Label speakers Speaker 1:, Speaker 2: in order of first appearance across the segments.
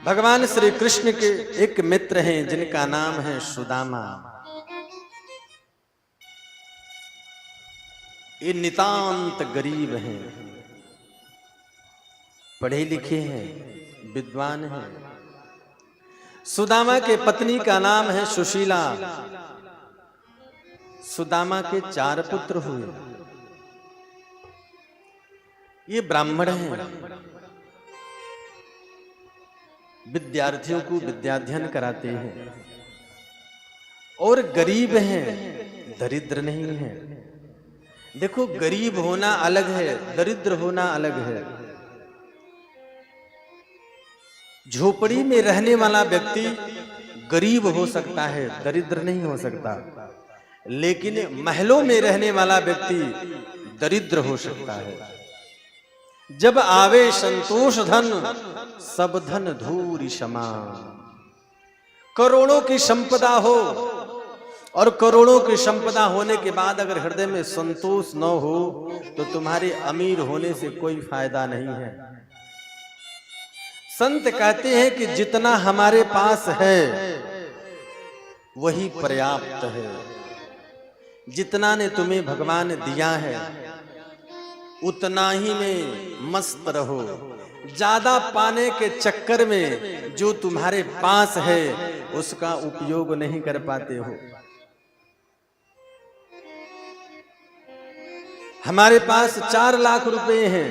Speaker 1: भगवान श्री कृष्ण के एक मित्र हैं जिनका नाम है सुदामा। ये नितांत गरीब हैं, पढ़े लिखे हैं, विद्वान हैं। सुदामा के पत्नी का नाम है सुशीला। सुदामा के 4 पुत्र हुए। ये ब्राह्मण हैं, विद्यार्थियों को विद्याध्ययन कराते हैं और गरीब हैं, दरिद्र नहीं है। देखो, गरीब होना अलग है, दरिद्र होना अलग है। झोपड़ी में रहने वाला व्यक्ति गरीब हो सकता है, दरिद्र नहीं हो सकता, लेकिन महलों में रहने वाला व्यक्ति दरिद्र हो सकता है। जब आवे संतोष धन, सब धन धूरि समान। करोड़ों की संपदा हो और करोड़ों की संपदा होने के बाद अगर हृदय में संतोष न हो तो तुम्हारे अमीर होने से कोई फायदा नहीं है। संत कहते हैं कि जितना हमारे पास है वही पर्याप्त है। जितना ने तुम्हें भगवान दिया है उतना ही में मस्त रहो। ज्यादा पाने के चक्कर में जो तुम्हारे पास है उसका उपयोग नहीं कर पाते हो। हमारे पास 4 लाख रुपए हैं,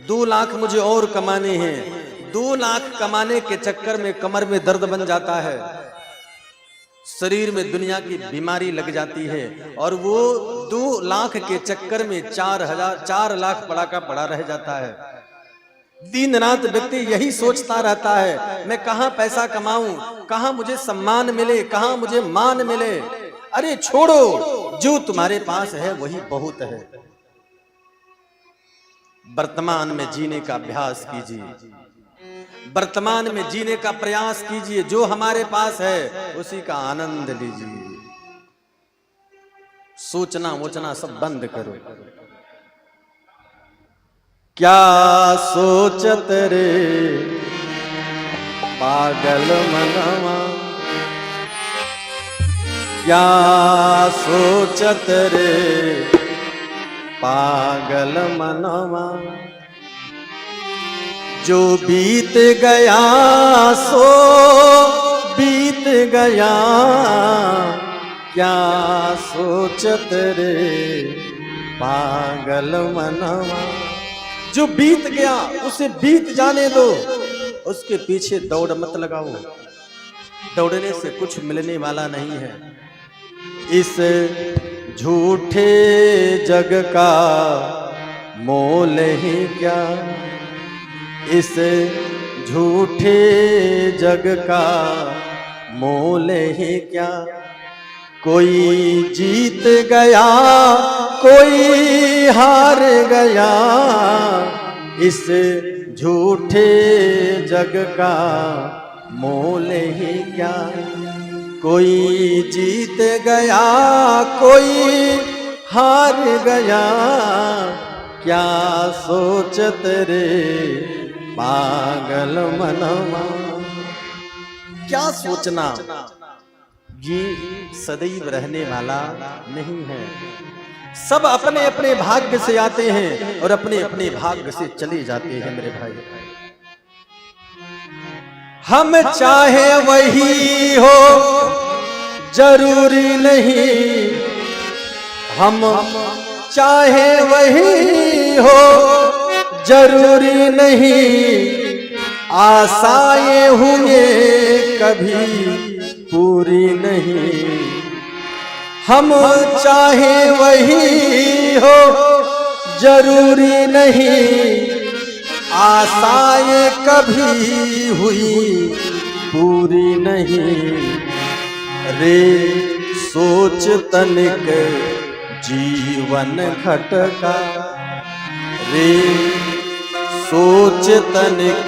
Speaker 1: 2 लाख मुझे और कमाने हैं। 2 लाख कमाने के चक्कर में कमर में दर्द बन जाता है, शरीर में दुनिया की बीमारी लग जाती है और वो 2 लाख के चक्कर में 4 लाख पड़ा का पड़ा रह जाता है। दिन रात व्यक्ति यही सोचता रहता है, मैं कहां पैसा कमाऊं, कहां मुझे सम्मान मिले, कहां मुझे मान मिले। अरे छोड़ो, जो तुम्हारे पास है वही बहुत है। वर्तमान में जीने का अभ्यास कीजिए, वर्तमान में जीने का प्रयास कीजिए। जो हमारे पास है उसी का आनंद लीजिए। सोचना वोचना सब बंद करो। क्या सोचत रे पागल मनवा, क्या सोचत रे पागल मनवा। जो बीत गया सो बीत गया, क्या सोचत रे पागल मनवा। जो बीत गया उसे बीत जाने दो, उसके पीछे दौड़ मत लगाओ। दौड़ने से कुछ मिलने वाला नहीं है। इस झूठे जग का मोल ही क्या, इस झूठे जग का मोल ही क्या। कोई जीत गया कोई हार गया, इस झूठे जग का मोल ही क्या। कोई जीत गया कोई हार गया, क्या सोचत रे पागल मनवा। क्या सोचना, ये सदैव रहने वाला नहीं है। सब अपने अपने भाग्य से आते हैं और अपने अपने भाग्य से चले जाते हैं। मेरे भाई, हम चाहे वही हो जरूरी नहीं, हम चाहे वही हो जरूरी नहीं। आशाएं हुए कभी पूरी नहीं, हम चाहे वही हो जरूरी नहीं। आशाएं कभी हुई पूरी नहीं। रे सोच तनिक जीवन घटका, रे सोच तनिक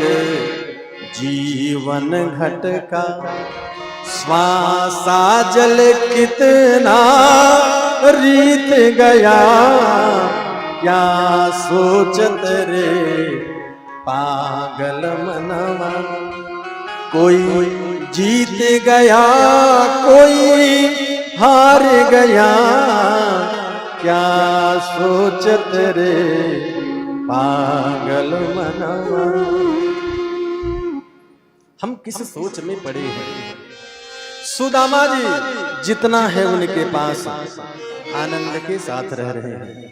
Speaker 1: जीवन घटका। श्वासा जल कितना रीत गया, क्या सोचत रे पागल मनवा। कोई जीत गया कोई हार गया, क्या सोचत रे पागल मनवा। हम किस सोच में पड़े हैं। सुदामा जी जितना है उनके पास आनंद के साथ रह रहे हैं।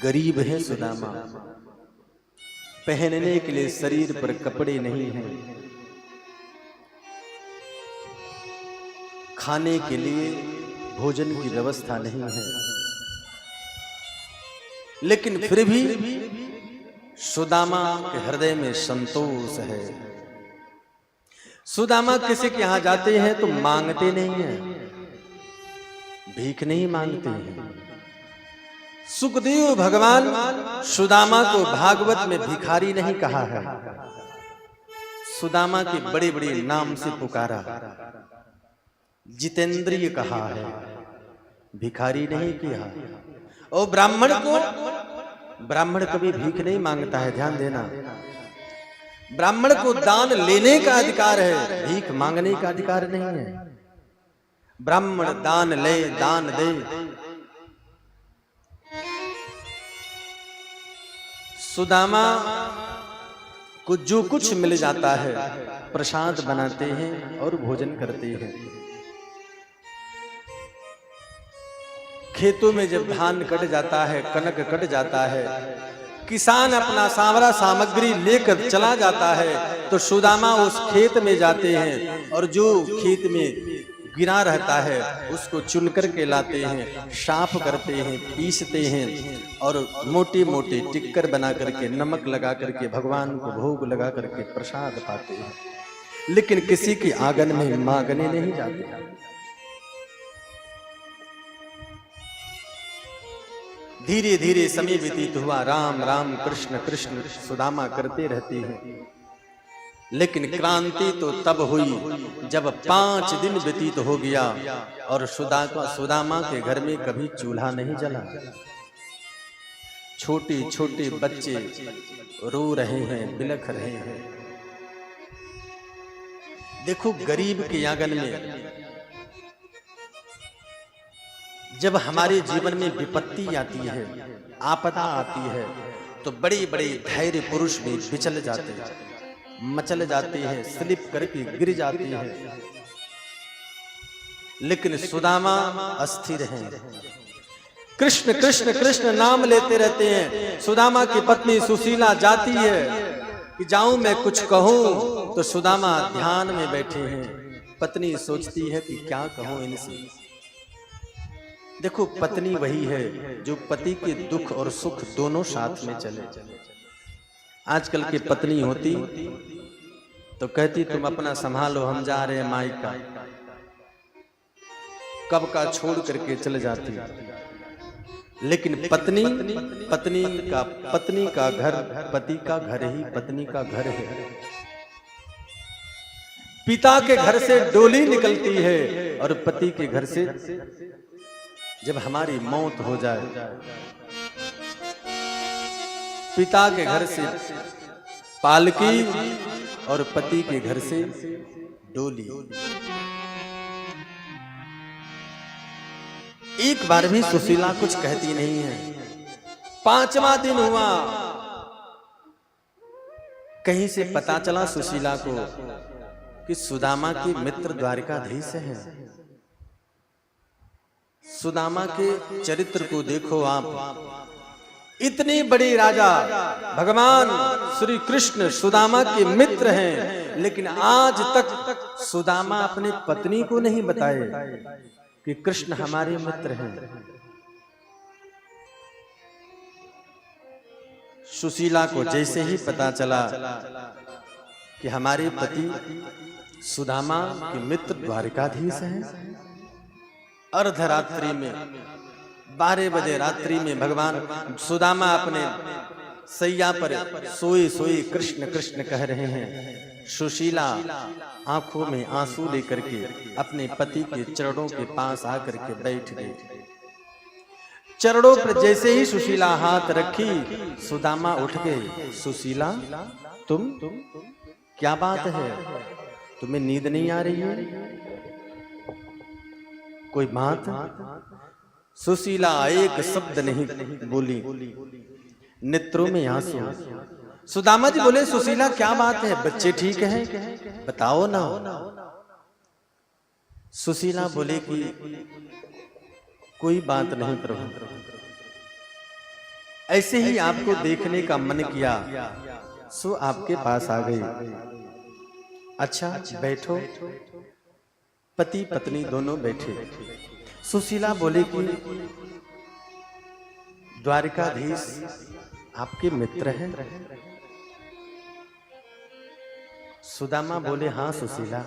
Speaker 1: गरीब है सुदामा, पहनने के लिए शरीर पर कपड़े नहीं हैं, खाने के लिए भोजन की व्यवस्था नहीं है, लेकिन फिर भी सुदामा के हृदय में संतोष है। सुदामा किसी के यहां जाते हैं तो मांगते नहीं हैं, भीख नहीं मांगते हैं। सुखदेव भगवान सुदामा को भागवत में भिखारी नहीं कहा है, सुदामा के बड़े बड़े नाम से पुकारा, जितेंद्रिय कहा है, भिखारी नहीं किया। और ब्राह्मण कभी भीख नहीं मांगता है, ध्यान देना। ब्राह्मण को दान लेने का अधिकार है, भीख मांगने का अधिकार नहीं है। ब्राह्मण दान ले, दान दे। सुदामा को जो कुछ मिल जाता है प्रसाद बनाते हैं और भोजन करते हैं। खेतों में जब धान कट जाता है, कनक कट जाता है, किसान अपना सावरा सामग्री लेकर चला जाता है तो सुदामा उस खेत में जाते हैं और जो खेत में गिरा रहता है उसको चुन करके लाते हैं, साफ करते हैं, पीसते हैं और मोटे मोटे टिक्कर बना करके नमक लगा करके भगवान को भोग लगा करके प्रसाद पाते हैं। लेकिन किसी के आंगन में मांगने नहीं जाते। धीरे धीरे समय व्यतीत हुआ, राम राम कृष्ण कृष्ण सुदामा करते रहते हैं। लेकिन क्रांति तो तब हुई जब 5 दिन व्यतीत हो गया और सुदामा के घर में कभी चूल्हा नहीं जला। छोटे छोटे बच्चे रो रहे हैं, बिलख रहे हैं। देखो गरीब के आंगन में जब हमारे जीवन में विपत्ति आती है, आपदा आती है, तो बड़े बड़े धैर्य पुरुष भी विचल जाते हैं, मचल जाते हैं, स्लिप करके गिर जाते हैं। लेकिन सुदामा अस्थिर हैं, कृष्ण कृष्ण कृष्ण नाम लेते रहते हैं। सुदामा की पत्नी सुशीला जाती है कि जाऊं मैं कुछ कहूं, तो सुदामा ध्यान में बैठे हैं। पत्नी सोचती है कि क्या कहूं इनसे। देखो पत्नी वही है जो पति के दुख और सुख दोनों साथ में चले। आजकल की पत्नी होती तो कहती तुम अपना संभालो, हम जा रहे हैं मायका, कब का छोड़ करके चले जाती। लेकिन पत्नी का घर, पति का घर ही पत्नी का घर है। पिता के घर से डोली निकलती है और पति के घर से जब हमारी मौत हो जाए, पिता के घर से पालकी और पति के घर से डोली। एक बार भी सुशीला कुछ कहती नहीं है। 5वां दिन हुआ, कहीं से पता चला सुशीला को कि सुदामा के मित्र द्वारिकाधीश हैं। सुदामा के चरित्र को देखो आप, इतने बड़े राजा भगवान श्री कृष्ण सुदामा के मित्र हैं, लेकिन आज तक सुदामा अपने पत्नी को नहीं बताए कि कृष्ण हमारे मित्र हैं। सुशीला को जैसे ही पता चला कि हमारे पति सुदामा के मित्र द्वारिकाधीश हैं, अर्धरात्रि में 12 बजे रात्रि में भगवान सुदामा अपने सैया पर सोए सोए कृष्ण कृष्ण कह रहे हैं। सुशीला आंखों में आंसू लेकर के अपने पति के चरणों के पास आकर के बैठ गई। चरणों पर जैसे ही सुशीला हाथ रखी, सुदामा उठ गए। सुशीला, तुम क्या बात है, तुम्हें नींद नहीं आ रही है? कोई बात? सुशीला एक शब्द नहीं बोली, नेत्रों में आंसू। सुदामा जी बोले, सुशीला क्या बात है, बच्चे ठीक हैं, बताओ ना। सुशीला बोले कि कोई बात नहीं प्रभु, ऐसे ही आपको देखने का मन किया, सो आपके पास आ गई। अच्छा बैठो। पति पत्नी दोनों बैठे। सुशीला बोले कि द्वारिकाधीश आपके मित्र हैं? सुदामा बोले, हाँ सुशीला,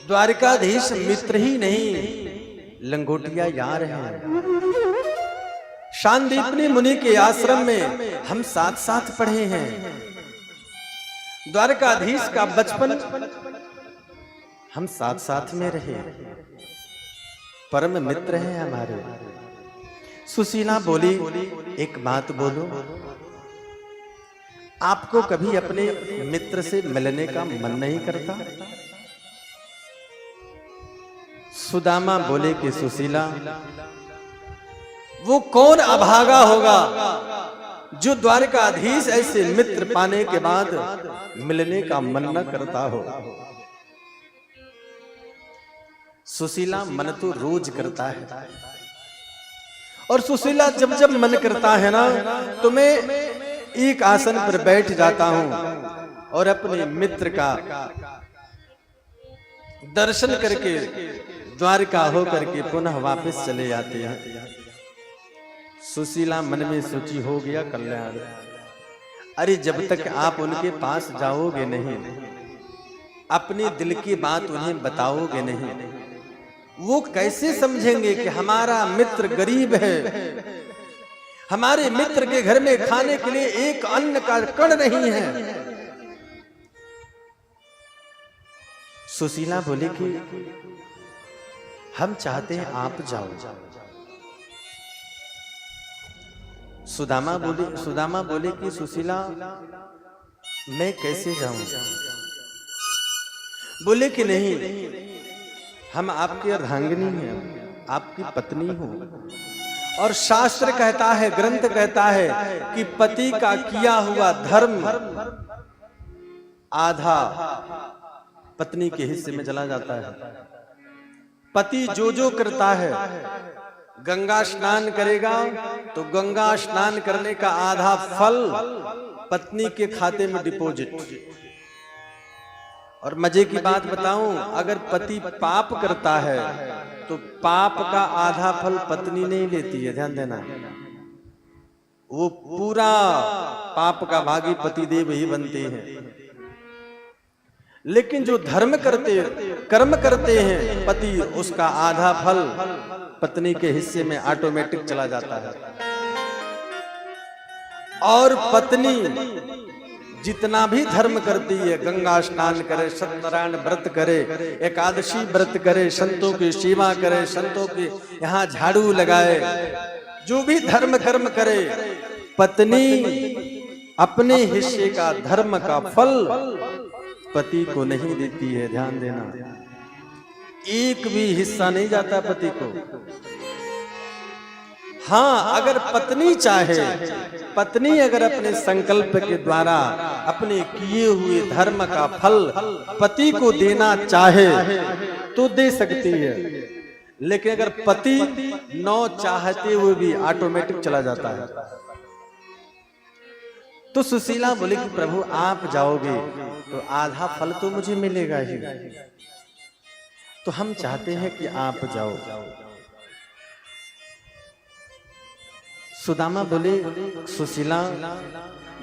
Speaker 1: द्वारिकाधीश मित्र ही नहीं, लंगोटिया यार हैं। शांतिपनी मुनि के आश्रम में हम साथ साथ पढ़े हैं। द्वारकाधीश का बचपन हम साथ साथ में रहे, परम मित्र हैं हमारे। सुशीला बोली, एक बात बोलो, आपको कभी अपने मित्र से मिलने का मन नहीं करता? सुदामा बोले कि सुशीला, वो कौन अभागा होगा जो द्वारकाधीश ऐसे मित्र पाने के बाद मिलने का मन न करता हो। सुशीला, मन तो रोज करता है, और सुशीला जब जब मन करता है ना, तो मैं एक आसन पर बैठ जाता हूं और अपने मित्र का दर्शन करके द्वारका हो करके पुनः वापस चले आते हैं। सुशीला मन में सोची, हो गया कल्याण। अरे जब तक आप उनके पास जाओगे नहीं, अपने दिल की बात उन्हें बताओगे नहीं, वो कैसे समझेंगे कि हमारा मित्र गरीब है, हमारे मित्र के घर में खाने के लिए एक अन्न का कण नहीं है। सुशीला बोली कि हम चाहते हैं आप जाओ। सुदामा बोले कि सुशीला, मैं कैसे जाऊं? बोले कि नहीं, हम आपकी अर्धांगिनी हैं, आपकी पत्नी हूं, और शास्त्र कहता है, ग्रंथ कहता है कि पति का किया हुआ धर्म आधा पत्नी के हिस्से में चला जाता है। पति जो जो करता है, गंगा स्नान करेगा तो गंगा स्नान करने का आधा फल पत्नी के खाते में डिपॉजिट। और मजे की बात बताऊं, अगर पति पाप करता है तो पाप का आधा फल पत्नी नहीं लेती है, ध्यान देना, वो पूरा पाप का भागी पतिदेव ही बनते हैं। लेकिन जो धर्म करते, कर्म करते हैं पति, उसका आधा फल पत्नी के हिस्से में ऑटोमेटिक चला जाता है। और पत्नी जितना भी धर्म करती है, गंगा स्नान करे, सत्यनारायण व्रत करे, एकादशी व्रत करे, संतों की सेवा करे, संतों के यहाँ झाड़ू लगाए, जो भी धर्म कर्म करे, पत्नी अपने हिस्से का धर्म का फल पति को नहीं देती है। ध्यान देना, एक भी हिस्सा नहीं जाता पति को। हाँ, अगर पत्नी चाहे, पत्नी अगर अपने संकल्प के द्वारा अपने किए हुए धर्म का फल पति को देना चाहे तो दे सकती है, लेकिन अगर पति न चाहते हुए भी ऑटोमेटिक चला जाता है। तो सुशीला बोली कि प्रभु आप जाओगे तो आधा फल तो मुझे मिलेगा ही, तो हम चाहते हैं कि आप जाओ। सुदामा बोले, सुशीला,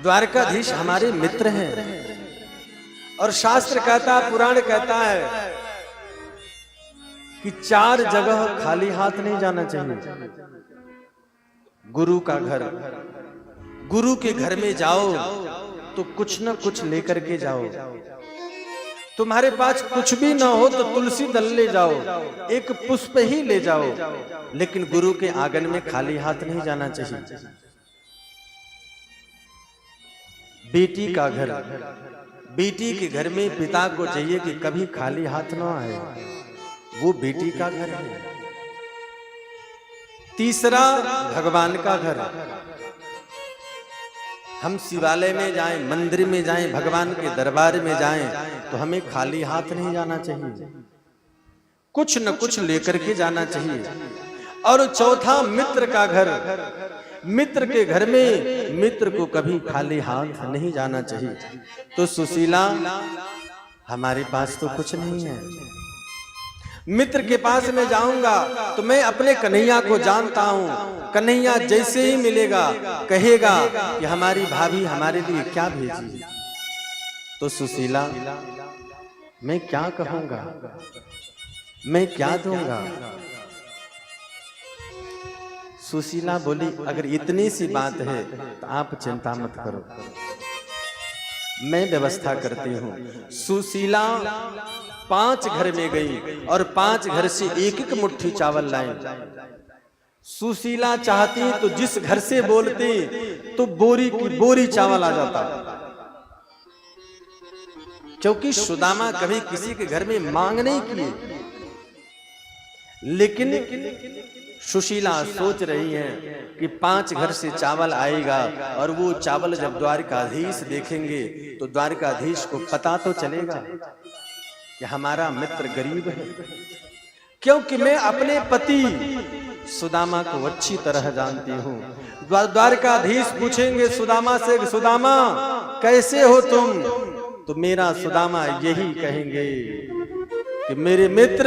Speaker 1: द्वारकाधीश हमारे मित्र हैं, और शास्त्र कहता है, पुराण कहता है कि 4 जगह खाली हाथ नहीं जाना चाहिए। गुरु का घर, गुरु के घर में जाओ तो कुछ न कुछ लेकर के जाओ। तुम्हारे पास कुछ भी ना हो तो तुलसी दल ले जाओ, एक पुष्प ही ले जाओ, लेकिन गुरु के आंगन में खाली हाथ नहीं जाना चाहिए। बेटी का घर, बेटी के घर में पिता को चाहिए कि कभी खाली हाथ ना आए, वो बेटी का घर है। तीसरा, भगवान का घर। हम शिवालय में जाएं, मंदिर में जाएं, भगवान के दरबार में जाएं तो हमें खाली हाथ नहीं जाना चाहिए, कुछ न कुछ लेकर के जाना चाहिए। और चौथा, मित्र का घर। मित्र के घर में मित्र को कभी खाली हाथ नहीं जाना चाहिए। तो सुशीला, हमारे पास तो कुछ नहीं है, मित्र के पास मैं जाऊंगा तो मैं अपने कन्हैया को जानता हूं। कन्हैया जैसे ही मिलेगा कहेगा कि हमारी भाभी हमारे लिए क्या भेजी। तो सुशीला, मैं क्या कहूंगा, मैं क्या दूंगा। सुशीला बोली, अगर इतनी सी बात है तो आप चिंता मत करो, मैं व्यवस्था करती हूँ। सुशीला 5 घर में गई और 5 घर से एक एक मुट्ठी चावल लाई। सुशीला चाहती तो जिस घर से बोलती तो बोरी की बोरी चावल आ जाता, क्योंकि सुदामा कभी किसी के घर में मांग नहीं किए। लेकिन सुशीला सोच रही है कि 5 घर से चावल आएगा और वो चावल जब द्वारकाधीश देखेंगे तो द्वारकाधीश को पता तो चलेगा कि हमारा मित्र गरीब है, क्योंकि मैं अपने पति सुदामा को अच्छी तरह जानती हूँ। द्वारकाधीश पूछेंगे सुदामा से, सुदामा कैसे हो तुम, तो मेरा सुदामा यही कहेंगे कि मेरे मित्र,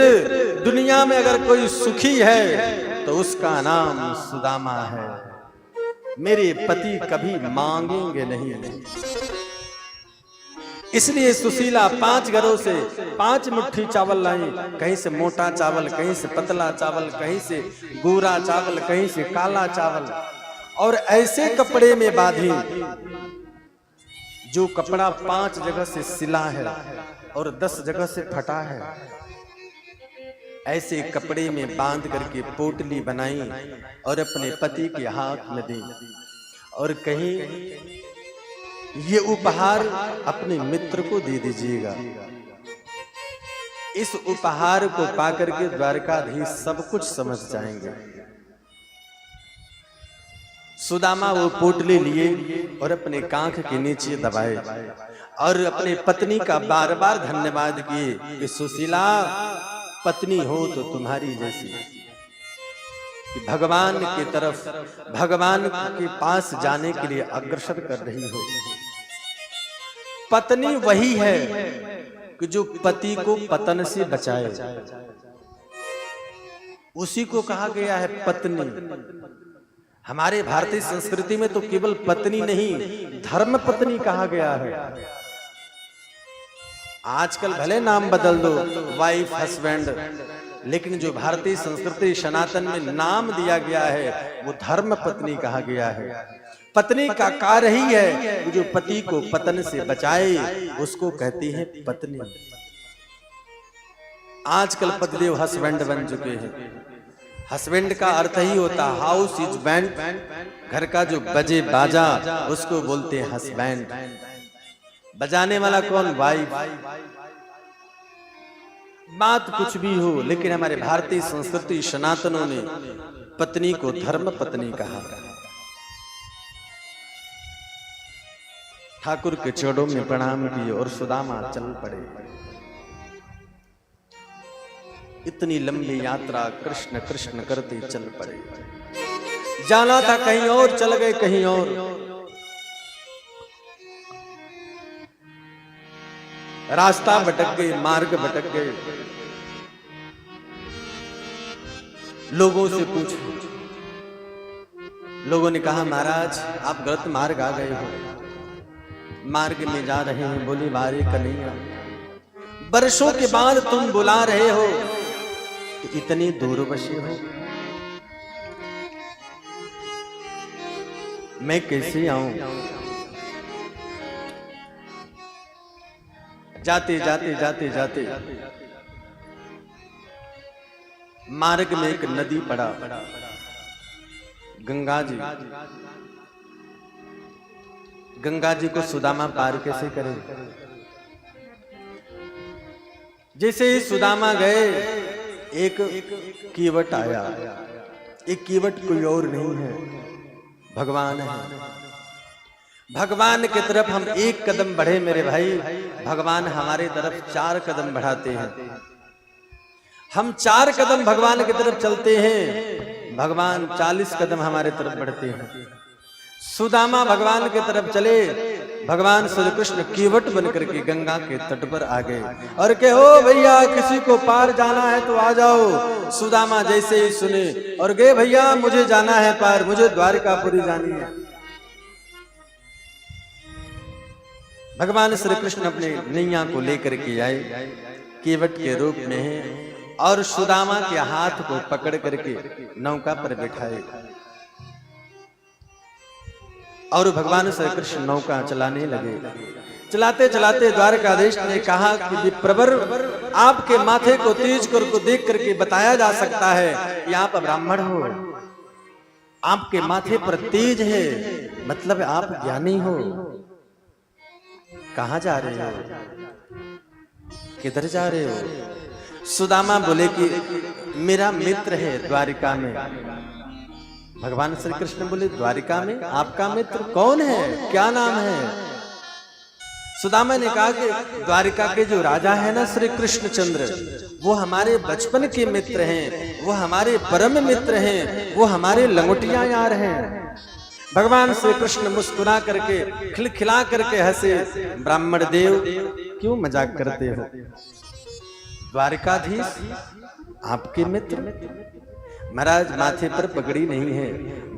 Speaker 1: दुनिया में अगर कोई सुखी है तो उसका नाम सुदामा है, मेरे पति कभी मांगेंगे नहीं। इसलिए सुशीला 5 घरों से 5 मुट्ठी चावल लाई, कहीं से मोटा चावल, कहीं से पतला चावल, कहीं से गोरा चावल, कहीं से काला चावल, और ऐसे कपड़े में बांधी जो कपड़ा 5 जगह से सिला है और 10 जगह से फटा है। ऐसे कपड़े में बांध करके पोटली बनाई और अपने पति के हाथ में दी और कहीं ये उपहार अपने मित्र को दे दीजिएगा। इस उपहार को पाकर के द्वारकाधीश सब कुछ समझ जाएंगे। सुदामा वो पोटली लिए और अपने कांख के नीचे दबाए और अपने पत्नी का बार बार धन्यवाद किए कि सुशीला, पत्नी हो तो तुम्हारी जैसी, कि भगवान की तरफ, भगवान के पास जाने के लिए अग्रसर कर रही हो। पत्नी वही है कि जो पति को पतन से बचाए, उसी को कहा गया है पत्नी। हमारे भारतीय संस्कृति में तो केवल पत्नी नहीं, धर्म पत्नी कहा गया है। आजकल भले नाम बदल दो, वाइफ, हस्बैंड, लेकिन जो भारतीय संस्कृति सनातन में नाम दिया गया है वो धर्म पत्नी कहा गया है। पत्नी का कार्य ही है कि जो पति को पतन से बचाए, उसको कहती है पत्नी। आजकल पतिदेव हस्बैंड बन चुके हैं। हस्बैंड का अर्थ ही होता हाउस इज बैंड, घर का जो बजे बाजा उसको बोलते हैं हस्बैंड। बजाने वाला कौन? वाइफ। बात कुछ भी हो, लेकिन हमारे भारतीय संस्कृति सनातनों ने पत्नी को धर्म पत्नी कहा। ठाकुर के चरणों में प्रणाम किए और सुदामा चल पड़े। इतनी लंबी यात्रा कृष्ण कृष्ण करते चल पड़े। जाना था कहीं और, चल गए कहीं और। रास्ता भटक गए, मार्ग भटक गए। लोगों से पूछो, लोगों ने कहा महाराज आप गलत मार्ग आ गए हो, मार्ग में जा रहे हैं। बोली बारी कन्हैया, बरसों के बाद तुम बुला रहे हो तो इतनी दूर बसे हो, मैं कैसे आऊं? जाते जाते जाते जाते मार्ग में एक नदी पड़ा, गंगा जी। गंगा जी को सुदामा पार कैसे करे? जैसे ही सुदामा गए, एक कीवट आया। एक कीवट कोई और नहीं है, भगवान है। भगवान की तरफ हम एक कदम बढ़े मेरे भाई, भगवान हमारे तरफ 4 कदम बढ़ाते हैं। हम 4 कदम भगवान की तरफ चलते हैं, भगवान 40 कदम हमारे तरफ बढ़ते हैं। सुदामा भगवान की तरफ चले, भगवान श्री कृष्ण कीवट बनकर के गंगा के तट पर आ गए और कहे, ओ भैया किसी को पार जाना है तो आ जाओ। सुदामा जैसे ही सुने और गए, भैया मुझे जाना है पार, मुझे द्वारिकापुरी जानी है। भगवान श्री कृष्ण अपने नैया को लेकर के आए, कीवट के रूप में है, और सुदामा के हाथ को पकड़ करके नौका पर बैठाए और भगवान श्री कृष्ण नौका चलाने लगे। चलाते चलाते द्वारकाधीश ने कहा कि प्रवर, आपके माथे को तेज को देख करके बताया जा सकता है कि आप ब्राह्मण हो। आपके माथे पर तेज है, मतलब आप ज्ञानी हो। कहां जा रहे हो? किधर जा रहे हो? सुदामा बोले कि मेरा मित्र है द्वारिका में। भगवान श्री कृष्ण बोले, द्वारिका में आपका मित्र कौन है, क्या नाम है? सुदामा ने कहा कि द्वारिका के जो राजा है ना श्री कृष्णचंद्र, वो हमारे बचपन के मित्र हैं, वो हमारे परम मित्र हैं, वो हमारे लंगोटिया यार हैं। भगवान श्री कृष्ण मुस्कुरा करके खिलखिला करके हंसे, ब्राह्मण देव क्यों मजाक करते हो? द्वारिकाधीश आपके मित्र? महाराज माथे पर पगड़ी नहीं है,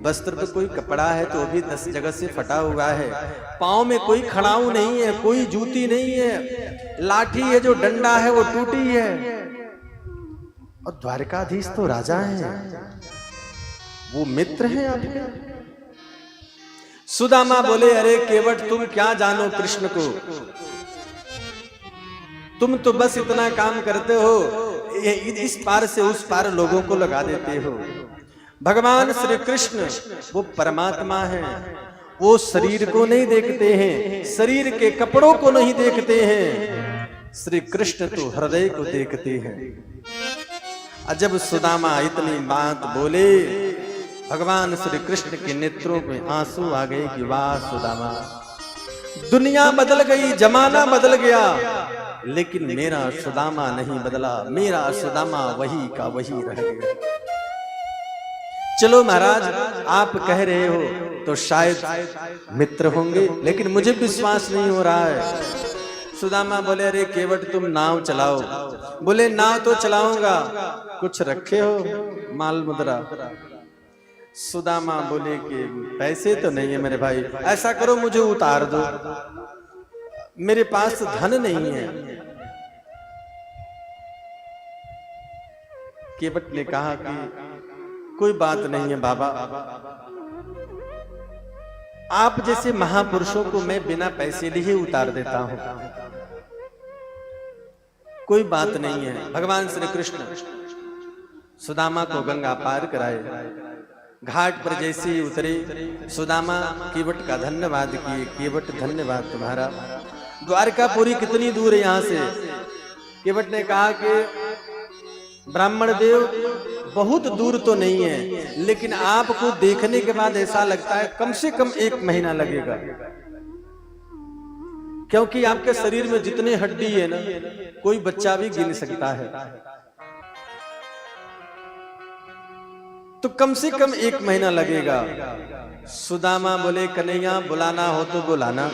Speaker 1: वस्त्र पर कोई कपड़ा है तो भी 10 जगह से फटा हुआ है, पांव में कोई खड़ाऊ नहीं है, कोई जूती नहीं है, लाठी है जो डंडा है वो टूटी है, और द्वारिकाधीश तो राजा है, वो मित्र हैं आपके? सुदामा बोले, अरे केवट तुम क्या जानो कृष्ण को, तुम तो बस इतना काम करते हो, इस पार से उस पार लोगों को लगा देते हो। भगवान श्री कृष्ण वो परमात्मा है, वो शरीर को नहीं देखते हैं, शरीर के कपड़ों को नहीं देखते हैं, श्री कृष्ण तो हृदय को देखते हैं। जब सुदामा इतनी बात बोले, भगवान श्री कृष्ण के नेत्रों में आंसू आ गए कि वाह सुदामा, दुनिया बदल गई, जमाना बदल गया, लेकिन मेरा सुदामा नहीं बदला, मेरा सुदामा वही का वही रह गया। चलो महाराज आप कह रहे हो तो शायद मित्र होंगे, लेकिन मुझे विश्वास नहीं हो रहा है। सुदामा बोले, अरे केवट तुम नाव चलाओ। बोले नाव तो चलाऊंगा, कुछ रखे हो माल मुद्रा? सुदामा बोले कि पैसे तो नहीं है मेरे भाई, ऐसा करो मुझे उतार दो, मेरे पास धन नहीं है। केवट ने कहा कि कोई बात नहीं है बाबा, आप जैसे महापुरुषों को मैं बिना पैसे लिए उतार देता हूं, कोई बात नहीं है। भगवान श्री कृष्ण सुदामा को गंगा पार कराए, घाट पर जैसे ही उतरे, सुदामा केवट का धन्यवाद किए, केवट धन्यवाद तुम्हारा। द्वारकापुरी कितनी दूर है यहाँ से? केवट ने कहा कि ब्राह्मण देव बहुत दूर तो नहीं है, लेकिन आपको देखने के बाद ऐसा लगता है कम से कम 1 महीना लगेगा, क्योंकि आपके शरीर में जितने हड्डी है ना, कोई बच्चा भी गिन सकता है, तो कम से कम 1 महीना लगेगा। सुदामा बोले, कन्हैया बुलाना हो तो बुलाना,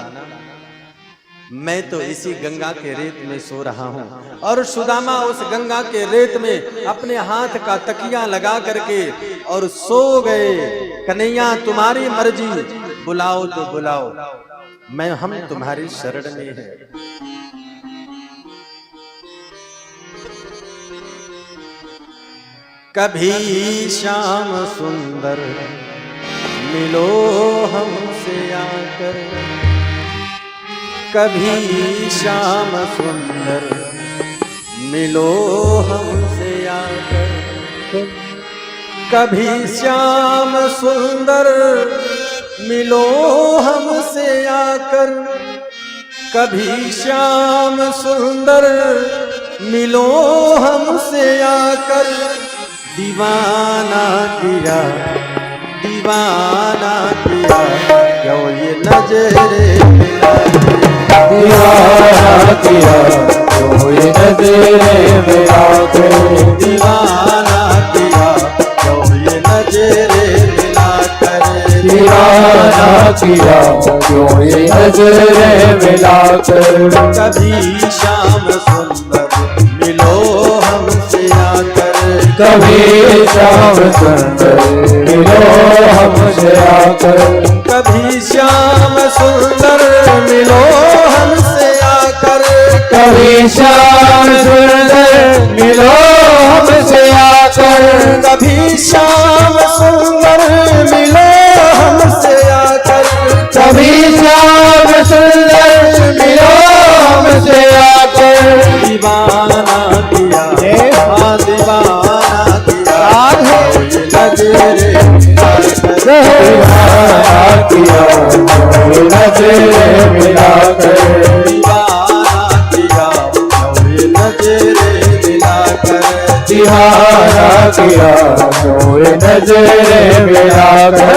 Speaker 1: मैं तो इसी गंगा के रेत में सो रहा हूं। और सुदामा उस गंगा के रेत में अपने हाथ का तकिया लगा करके और सो गए। कन्हैया तुम्हारी मर्जी, बुलाओ तो बुलाओ, हम तुम्हारी शरण में हैं। कभी श्याम सुंदर मिलो हमसे आकर, कभी श्याम सुंदर मिलो हमसे आकर, कभी श्याम सुंदर मिलो हमसे आकर, कभी श्याम सुंदर मिलो हमसे आकर। दीवाना किया दीवाना किया क्यों ये नजरे मिला,
Speaker 2: दीवाना किया क्यों ये नजरे मिला कर,
Speaker 1: दीवाना किया क्यों ये नजरे मिला कर,
Speaker 2: दीवाना किया क्यों ये नजरे मिला कर।
Speaker 1: कभी श्याम सुंदर मिलो हमसे आकर,
Speaker 2: कभी श्याम सुंदर मिलो हमसे आकर,
Speaker 1: कभी श्याम सुंदर मिलो हमसे आकर,
Speaker 2: कभी श्याम सुंदर मिलो हमसे आकर,
Speaker 1: कभी श्याम सुंदर मिलो हमसे आकर,
Speaker 2: कभी श्याम सुंदर मिलो हमसे आकर।
Speaker 1: दीवाना किया हाँ दीवाना किया नजरे
Speaker 2: मिला कर,
Speaker 1: दीवाना किया नजरे मिला कर,
Speaker 2: दीवाना किया नजरे मिला कर।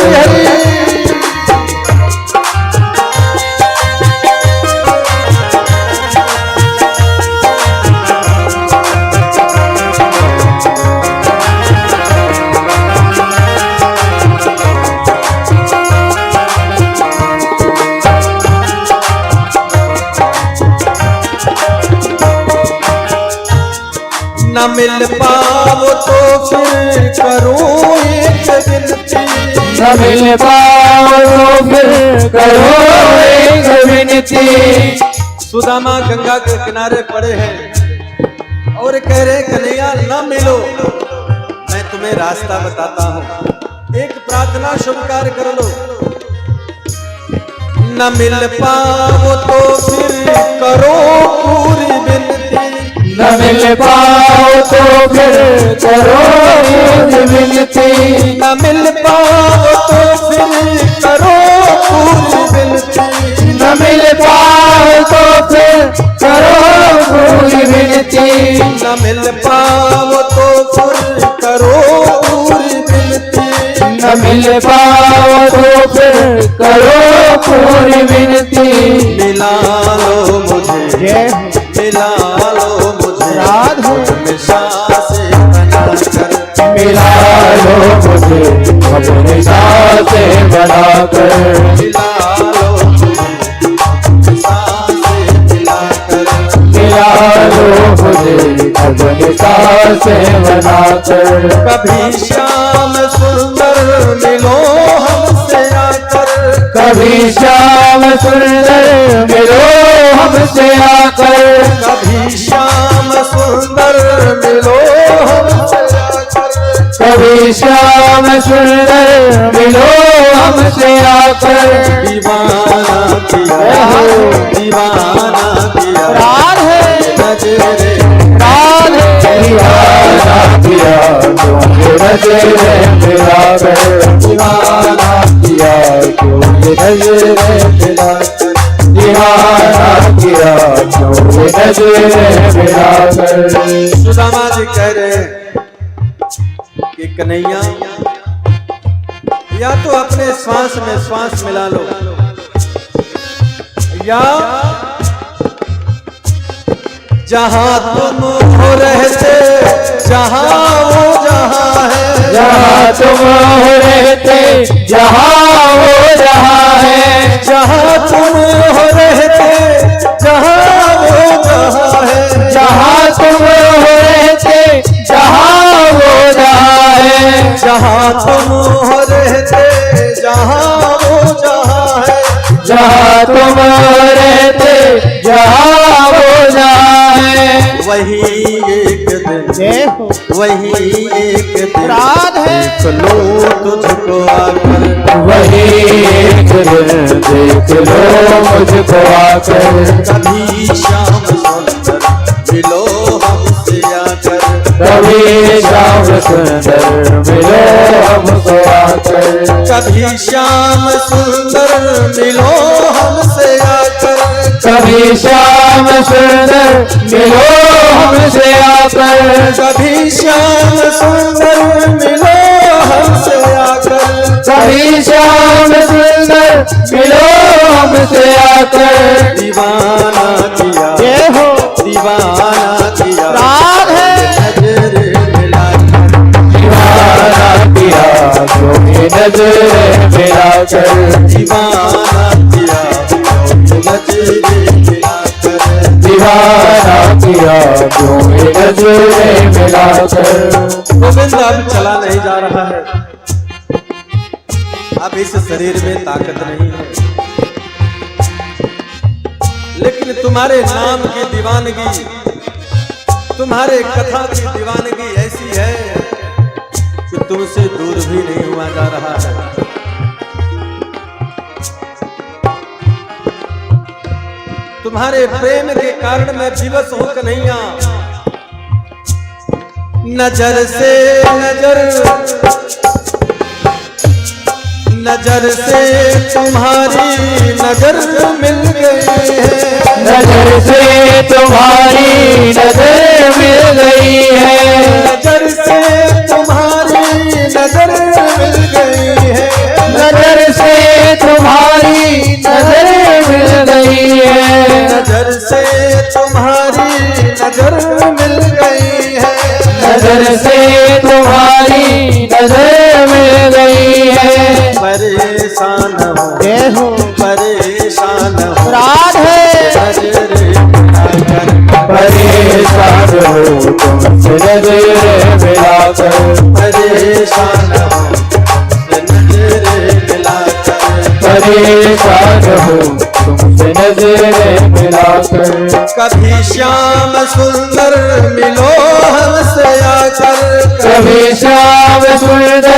Speaker 1: न मिल पाओ तो फिर करो एक विनती,
Speaker 2: न मिल पाओ तो फिर करो एक विनती।
Speaker 1: सुदामा गंगा के किनारे पड़े हैं और कह रहे कन्हैया न मिलो, मैं तुम्हें रास्ता बताता हूँ, एक प्रार्थना स्वीकार कर लो। न मिल पाओ तो फिर करो पूरी विनती,
Speaker 2: न मिल पाओ तो फिर करो विनती,
Speaker 1: न मिल पाओ तो फिर करो पूरी विनती,
Speaker 2: न मिल पाओ तो फिर करो पूरी विनती,
Speaker 1: न मिल पाओ तो फिर करो पूरी विनती,
Speaker 2: न मिल पाओ तो फिर करो पूरी विनती।
Speaker 1: मिला लो मुझे मिला लो मुझे अपने सांसे बनाकर,
Speaker 2: मिला लो मुझे अपने सांसे बनाकर,
Speaker 1: मिला लो मुझे अपने सांसे मिलाकर,
Speaker 2: मिला लो मुझे अपने सांसे बनाकर।
Speaker 1: कभी श्याम सुंदर मिलो हमसे आकर,
Speaker 2: कभी श्याम सुंदर मिलो हमसे आकर,
Speaker 1: कभी श्याम सुंदर मिलो हमसे आकर,
Speaker 2: कभी श्याम सुंदर मिलो हमसे आकर।
Speaker 1: दीवाना किया दीवाना किया नजरे
Speaker 2: दीवाना किया तुमने नजरे मिला कर,
Speaker 1: दीवाना
Speaker 2: किया तुमने नजरे मिला कर, दीवाना किया तुमने नजरे मिला कर।
Speaker 1: सुदामा जी कह रहे कि कन्हैया या तो अपने श्वास में श्वास मिला लो, या जहां तुम हो रहते जहां वो जहां है,
Speaker 2: जहाँ तुम हो रहते जहाँ वो जहाँ है,
Speaker 1: जहां तुम हो रहते जहां वो जहां है,
Speaker 2: जहाँ तुम हो रहते जहाँ वो जहाँ है,
Speaker 1: जहां तुम हो रहते जहां वो जहां है,
Speaker 2: जहाँ तुम रहते जहाँ वो जहाँ है।
Speaker 1: वही एक दिन वही एक दिन देख लो तुझको आकर,
Speaker 2: वही एक दिन देख लो मुझको आकर।
Speaker 1: कभी श्याम सुंदर मिलो हमसे आकर।
Speaker 2: कभी श्याम सुंदर मिलो हमको आकर।
Speaker 1: कभी श्याम सुंदर मिलो हमसे आकर।
Speaker 2: कभी श्याम सुंदर मिलो हमसे आकर।
Speaker 1: कभी श्याम सुंदर मिलो हमसे आकर।
Speaker 2: कभी श्याम सुंदर मिलो हमसे आकर।
Speaker 1: दीवाना किया
Speaker 2: ये हो
Speaker 1: दीवाना किया
Speaker 2: राधे।
Speaker 1: नजर मिलाकर।
Speaker 2: दीवाना किया तुम्हें नजर मिलाकर।
Speaker 1: दीवाना किया नजर मिलाकर।
Speaker 2: दीवाना किया तुम्हें नजर मिलाकर।
Speaker 1: गोविंद अब चला नहीं जा रहा है, अब इस शरीर में ताकत नहीं है, लेकिन तुम्हारे नाम की दीवानगी, तुम्हारे कथा की दीवानगी ऐसी है कि तुमसे दूर भी नहीं हुआ जा रहा है। तुम्हारे प्रेम के कारण मैं विवश हूं कन्हैया। नजर से नजर से तुम्हारी नजर मिल गई है।
Speaker 2: नजर से तुम्हारी नजर मिल गई है।
Speaker 1: नजर से तुम्हारी नजर मिल गई है।
Speaker 2: नजर से तुम्हारी नजर मिल गई है।
Speaker 1: नजर से तुम्हारी नजर मिल गई है।
Speaker 2: नजर से तुम्हारी नजर मिल गई है।
Speaker 1: परेशान हो परेशान हो
Speaker 2: राधे।
Speaker 1: नजर मिलाकर।
Speaker 2: परेशान हो तुमसे नजर मिलाकर।
Speaker 1: परेशान हो नजर मिलाकर।
Speaker 2: परेशान हो तुमसे नजर मिलाकर।
Speaker 1: कभी श्याम सुंदर मिलो हमसे आकर।
Speaker 2: कभी श्याम सुंदर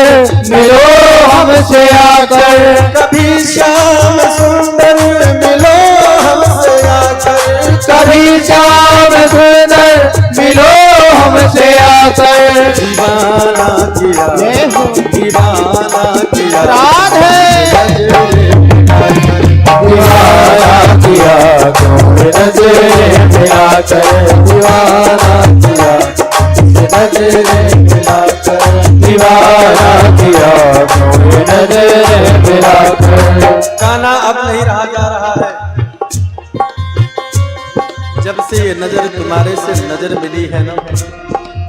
Speaker 2: मिलो हमसे आकर।
Speaker 1: कभी श्याम सुंदर मिलो हमसे आकर।
Speaker 2: कभी श्याम सुंदर मिलो हमसे आकर।
Speaker 1: दीवाना किया दीवाना किया
Speaker 2: राधे। दीवाना किया तुमने नजर मिलाकर।
Speaker 1: दीवाना किया नजर मिलाकर।
Speaker 2: दीवाना किया तुमने नजर मिलाकर।
Speaker 1: गाना अब नहीं रहा जा रहा है। जब से ये नजर तुम्हारे से नजर मिली है ना,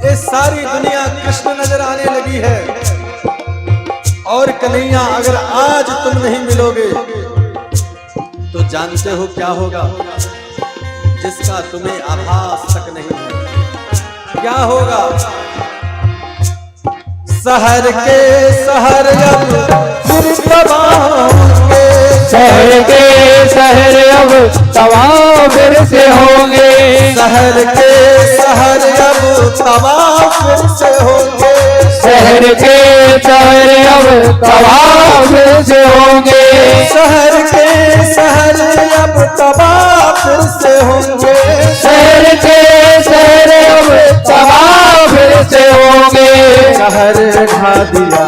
Speaker 1: ये सारी दुनिया कृष्ण नजर आने लगी है। और कन्हैया अगर आज तुम नहीं मिलोगे तो जानते हो क्या होगा, जिसका तुम्हें आभास तक नहीं है। क्या होगा? शहर के शहर अब फिर तबाह होंगे।
Speaker 2: शहर के शहर अब तबाह फिर से होंगे।
Speaker 1: शहर के शहर अब तबाह फिर से होंगे।
Speaker 2: शहर के शहर अब तबाह फिर से होंगे।
Speaker 1: शहर के शहर अब तबाह फिर से होंगे।
Speaker 2: शहर के शहर अब तबाह फिर से होंगे।
Speaker 1: कहर ढा दिया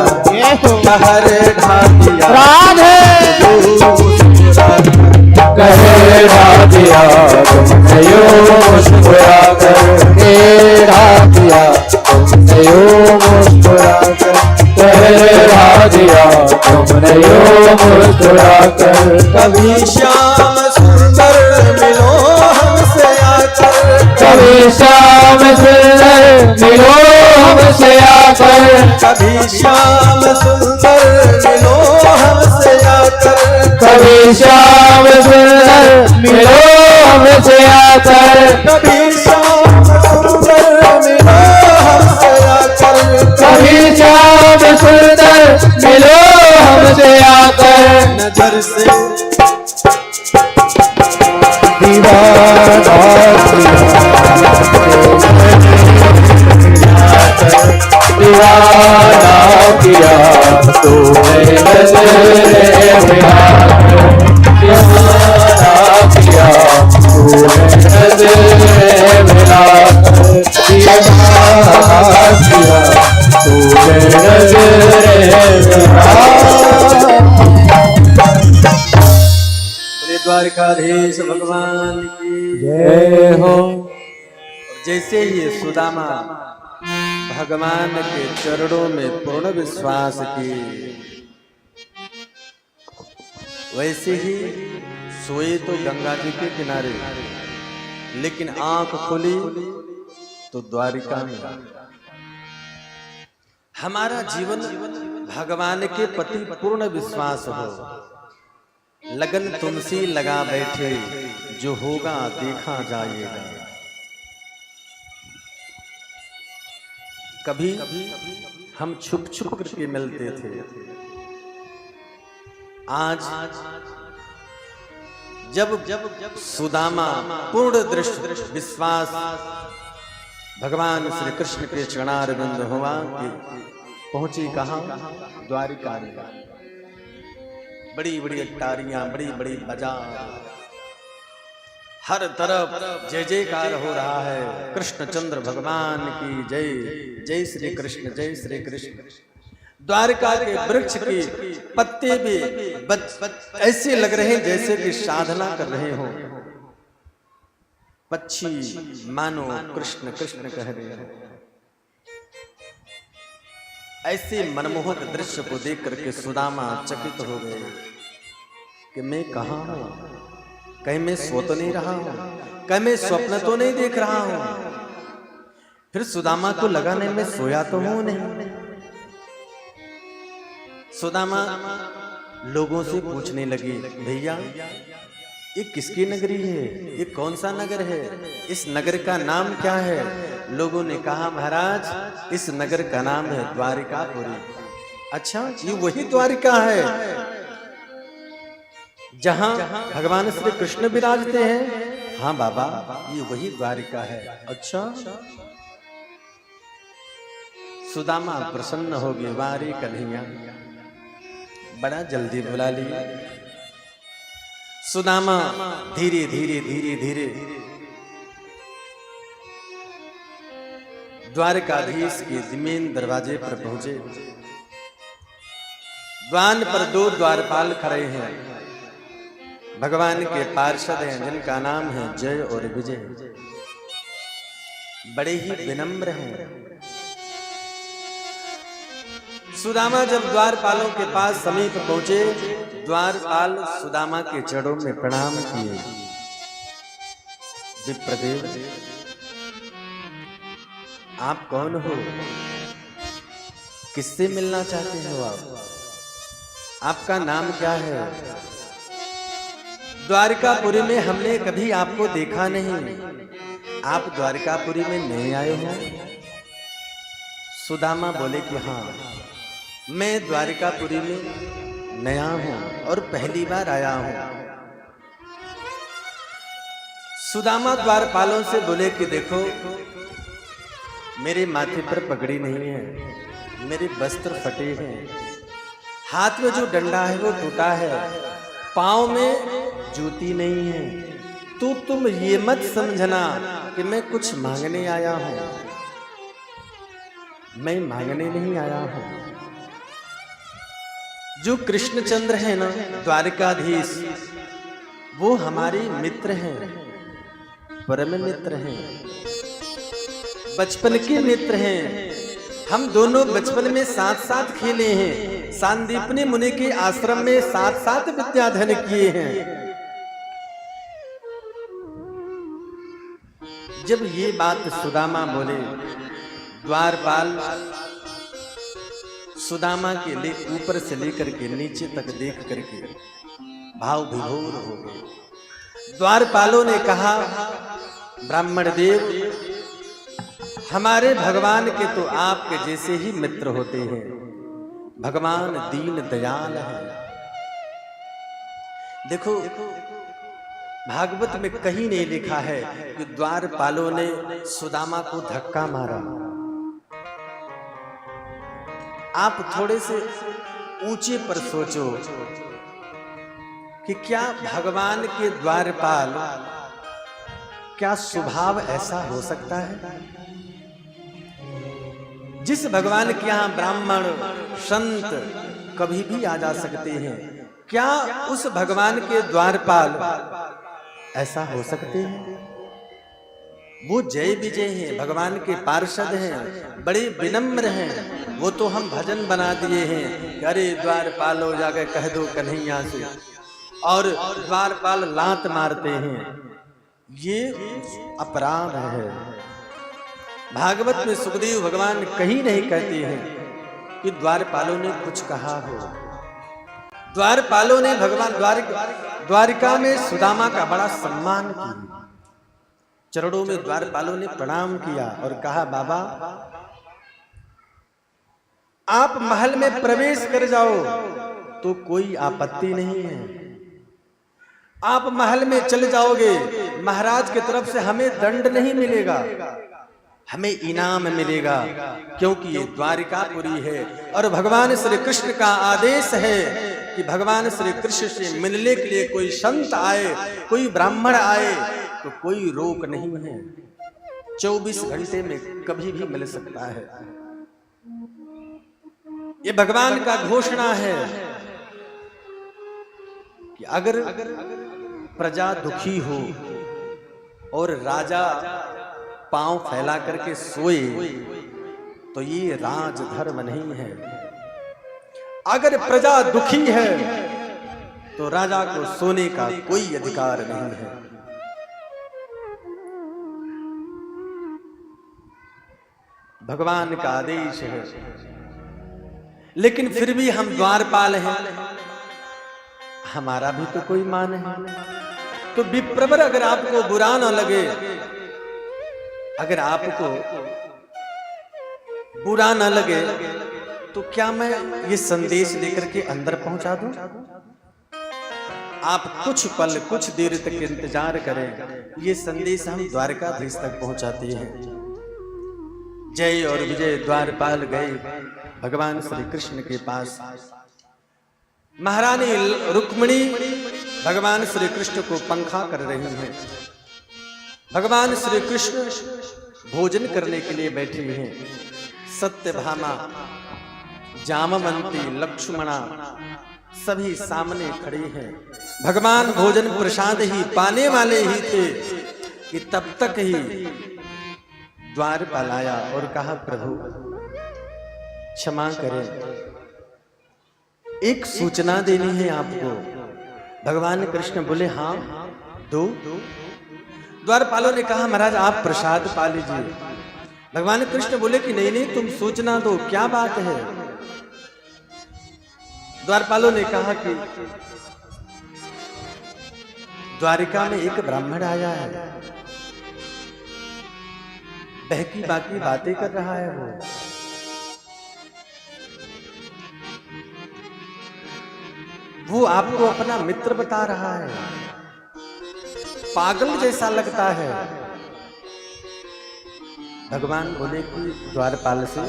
Speaker 1: कहर ढा दिया
Speaker 2: राधे। कहर ढा दिया तुमने यूं मुस्कुरा कर। ढा दिया तुमने यूं मुस्कुरा कर। कहर ढा दिया तुमने यूं मुस्कुरा कर।
Speaker 1: कभी श्याम सुंदर मिलो हमसे आकर।
Speaker 2: कभी श्याम सुंदर मिलो हमसे आकर।
Speaker 1: कभी श्याम सुंदर मिलो हमसे आकर।
Speaker 2: कभी श्याम सुंदर मिलो हमसे आकर।
Speaker 1: कभी श्याम सुंदर मिलो हमसे आकर।
Speaker 2: कभी श्याम सुंदर मिलो हमसे आकर।
Speaker 1: नजर से
Speaker 2: दीवाना दीवाना किया तूने नजर मिलाकर।
Speaker 1: बोले द्वारकाधीश भगवान की
Speaker 2: जय हो।
Speaker 1: और जैसे ही सुदामा भगवान के चरणों में पूर्ण विश्वास की, वैसे ही सोए तो गंगा जी के किनारे, लेकिन आंख खुली तो द्वारिका में। हमारा जीवन भगवान के प्रति पूर्ण विश्वास हो, लगन तुमसे लगा बैठे, जो होगा देखा जाएगा। कभी हम छुप छुप करके मिलते थे, आज जब सुदामा पूर्ण दृष्टि विश्वास भगवान श्री कृष्ण के चरणारविंद हुआ कि पहुंची कहां? द्वारिका में। बड़ी बड़ी अट्टारियां, बड़ी बड़ी बाजार, हर तरफ जय जयकार हो रहा है। कृष्णचंद्र भगवान की जय, जय श्री कृष्ण, जय श्री कृष्ण। द्वारका के वृक्ष के पत्ते भी ऐसे लग रहे हैं जैसे कि साधना कर रहे हो। पक्षी मानो कृष्ण कृष्ण कह रहे हैं। ऐसे मनमोहक दृश्य को देख करके सुदामा चकित हो गए कि मैं कहां हूं? कहीं मैं सो तो नहीं रहा हूं? कहीं मैं स्वप्न तो नहीं देख रहा हूं? फिर सुदामा को लगा नहीं, मैं सोया तो हूं नहीं। सुदामा लोगों से पूछने लगी, भैया ये किसकी नगरी है? ये कौन सा नगर है? इस नगर का नाम क्या है? लोगों ने कहा, महाराज इस नगर का नाम है द्वारिकापुरी। अच्छा, ये वही द्वारिका है जहां भगवान श्री कृष्ण विराजते हैं? हाँ बाबा, ये वही द्वारिका है। अच्छा। सुदामा प्रसन्न हो गए, वारे कन्हैया बड़ा जल्दी बुला लिया। सुदामा धीरे धीरे धीरे धीरे द्वारकाधीश के जमीन दरवाजे पर पहुंचे। द्वार पर दो द्वारपाल खड़े हैं, भगवान के पार्षद हैं, जिनका नाम है जय और विजय। बड़े ही विनम्र हैं। सुदामा जब द्वारपालों के पास समीप पहुंचे, द्वारपाल सुदामा के चरणों में प्रणाम किए। विप्रदेव, आप कौन हो? किससे मिलना चाहते हो आप? आपका नाम क्या है? द्वारिकापुरी में हमने कभी आपको देखा नहीं। आप द्वारिकापुरी में नहीं आए हो? सुदामा बोले कि हाँ, मैं द्वारिकापुरी में नया हूं और पहली बार आया हूं। सुदामा द्वारपालों से बोले कि देखो, मेरे माथे पर पगड़ी नहीं है, मेरे वस्त्र फटे हैं, हाथ में जो डंडा है वो टूटा है, पांव में जूती नहीं है। तो तुम ये मत समझना कि मैं कुछ मांगने आया हूं। मैं मांगने नहीं आया हूं। जो कृष्णचंद्र है ना, द्वारकाधीश, वो हमारे मित्र हैं, परम मित्र हैं, बचपन के मित्र हैं। हम दोनों बचपन में साथ साथ खेले हैं, सांदीपनी मुनि के आश्रम में साथ साथ विद्याधन किए हैं। जब ये बात सुदामा बोले, द्वारपाल सुदामा के लिए ऊपर से लेकर के नीचे तक देख करके भाव विभोर हो गए। द्वारपालों ने कहा, ब्राह्मण देव, हमारे भगवान के तो आपके जैसे ही मित्र होते हैं। भगवान दीन दयाल है। देखो, भागवत में कहीं नहीं लिखा है कि द्वारपालों ने सुदामा को धक्का मारा। आप थोड़े से ऊंचे पर सोचो कि क्या भगवान के द्वारपाल, क्या स्वभाव ऐसा हो सकता है? जिस भगवान के यहाँ ब्राह्मण संत कभी भी आ जा सकते हैं, क्या उस भगवान के द्वारपाल ऐसा हो सकते हैं? वो जय विजय हैं, भगवान के पार्षद हैं, बड़े विनम्र हैं। वो तो हम भजन बना दिए हैं कि अरे द्वारपाल हो जाके कह दो कन्हैया से, और द्वारपाल लात मारते हैं। ये अपराध है। भागवत में सुखदेव भगवान कहीं नहीं कहते हैं कि द्वारपालों ने कुछ कहा हो। द्वारपालों ने भगवान द्वारिका में सुदामा का बड़ा सम्मान किया। चरणों में द्वारपालों ने प्रणाम किया और कहा, बाबा आप महल में प्रवेश कर जाओ तो कोई आपत्ति नहीं है। आप महल में चले जाओगे, महाराज की तरफ से हमें दंड नहीं मिलेगा, हमें इनाम मिलेगा, क्योंकि ये द्वारिकापुरी है। और भगवान श्री कृष्ण का आदेश है कि भगवान श्री कृष्ण से मिलने के लिए कोई संत आए, कोई ब्राह्मण आए तो कोई रोक नहीं है। 24 घंटे में कभी भी मिल सकता है। ये भगवान का घोषणा है कि अगर प्रजा दुखी हो और राजा पांव फैला करके सोए तो ये राजधर्म नहीं है। अगर प्रजा दुखी है तो राजा को सोने का कोई अधिकार नहीं है। भगवान का आदेश है। लेकिन फिर भी हम द्वारपाल हैं, हमारा भी तो कोई मान है। तो विप्रवर अगर आपको बुरा ना लगे, अगर आपको बुरा ना लगे तो क्या मैं ये संदेश लेकर के अंदर पहुंचा दूं? आप कुछ पल कुछ देर तक इंतजार करें, ये संदेश हम द्वारकाधीश तक पहुंचाते हैं। जय और विजय द्वारपाल गए भगवान श्री कृष्ण के पास। महारानी रुक्मिणी भगवान श्री कृष्ण को पंखा कर रही हैं। भगवान श्री कृष्ण भोजन करने के लिए बैठे हैं। सत्यभामा, जामवंती, लक्ष्मणा सभी सामने खड़े हैं। भगवान भोजन प्रसाद ही पाने वाले ही थे कि तब तक ही द्वारपाल आया और कहा, प्रभु क्षमा करें, एक सूचना देनी है आपको। भगवान कृष्ण बोले, हाँ दो। द्वारपालों ने कहा, महाराज आप प्रसाद पा लीजिए। भगवान कृष्ण बोले कि नहीं नहीं, तुम सूचना दो, क्या बात है। द्वारपालों ने कहा कि द्वारिका में एक ब्राह्मण आया है, बहकी बाकी बातें कर रहा है। वो आपको अपना मित्र बता रहा है, पागल जैसा लगता है। भगवान बोले कि द्वारपाल से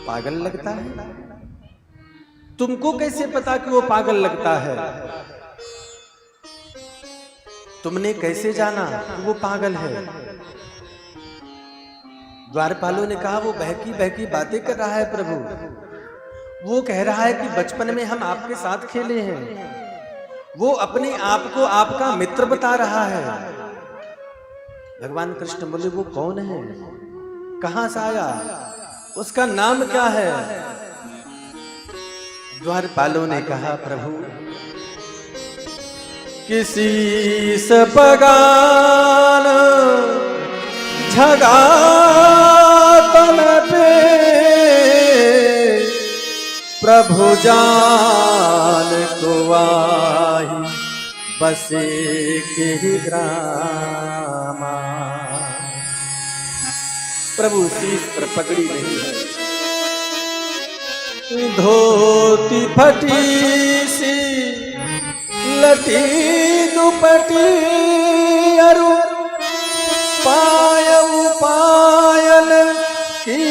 Speaker 1: पागल लगता है? तुमको कैसे पता कि वो पागल लगता है? तुमने कैसे जाना कि वो पागल है? द्वारपालों ने कहा, वो बहकी बहकी बातें कर रहा है प्रभु। वो कह रहा है कि बचपन में हम आपके साथ खेले हैं। वो अपने आप को आपका मित्र बता रहा है। भगवान कृष्ण बोले, वो कौन है, कहां से आया, उसका नाम क्या है? द्वारपालों ने कहा, प्रभु किसी सपगान झगातन पे प्रभु जान को आही बसे के ग्रामा। प्रभु शीश पर पगड़ी नहीं है, धोती फटी सी लटी दुपटी अरु पायऊ पायल की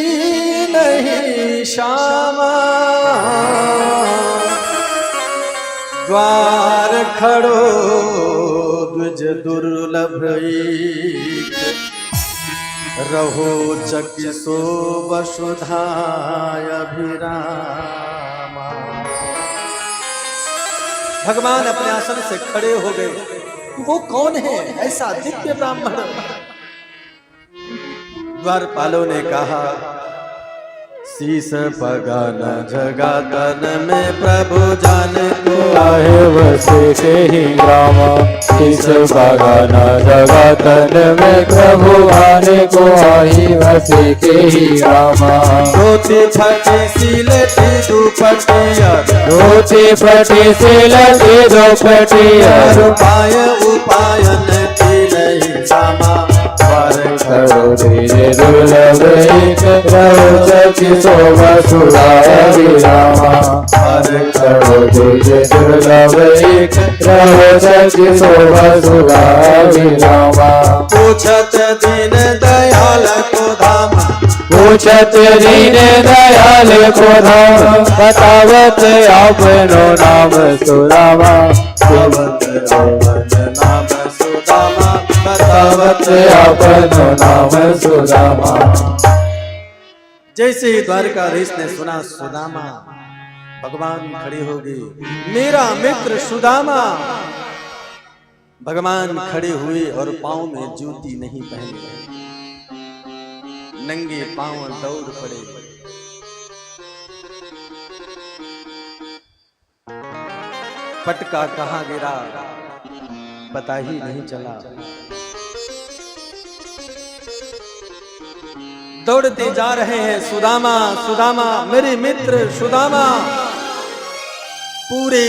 Speaker 1: नहीं श्यामा। द्वार खड़ो द्विज दुर्लभ रहो जकिसो वसुधाय अभिरामा। भगवान अपने आसन से खड़े हो गए। वो कौन है ऐसा दिव्य ब्राह्मण? द्वारपालों ने कहा, शीस पगन जगतन में प्रभु जान को
Speaker 2: आहे वसे के ही ग्राम। शीस पगन जगतन में प्रभु आने को आई वसे के ही ग्राम।
Speaker 1: धोती फटी सिलटी दुपटिया,
Speaker 2: धोती फटी सिलटी दुपटिया।
Speaker 1: उपाय उपायन की नहीं सामा।
Speaker 2: करो धीरे दुर्लभ एक रहो जकिसो वसुधाय अभिरामा। करो धीरे दुर्लभ एक रहो जकिसो वसुधाय अभिरामा।
Speaker 1: पूछत दीन दयाल को धाम,
Speaker 2: पूछत दीन दयाल को धाम। बतावत आपनो नाम सुदामा।
Speaker 1: नाम सुदामा,
Speaker 2: बतावत आपनो नाम सुदामा।
Speaker 1: जैसे ही द्वारकाधीश ने सुना सुदामा, भगवान खड़े हो गए। मेरा मित्र सुदामा। भगवान खड़े हुए और पांव में जूती नहीं पहने, नंगे पांव दौड़ पड़े। पटका कहाँ गिरा पता ही नहीं चला। दौड़ते जा रहे हैं, सुदामा सुदामा मेरे मित्र सुदामा। पूरे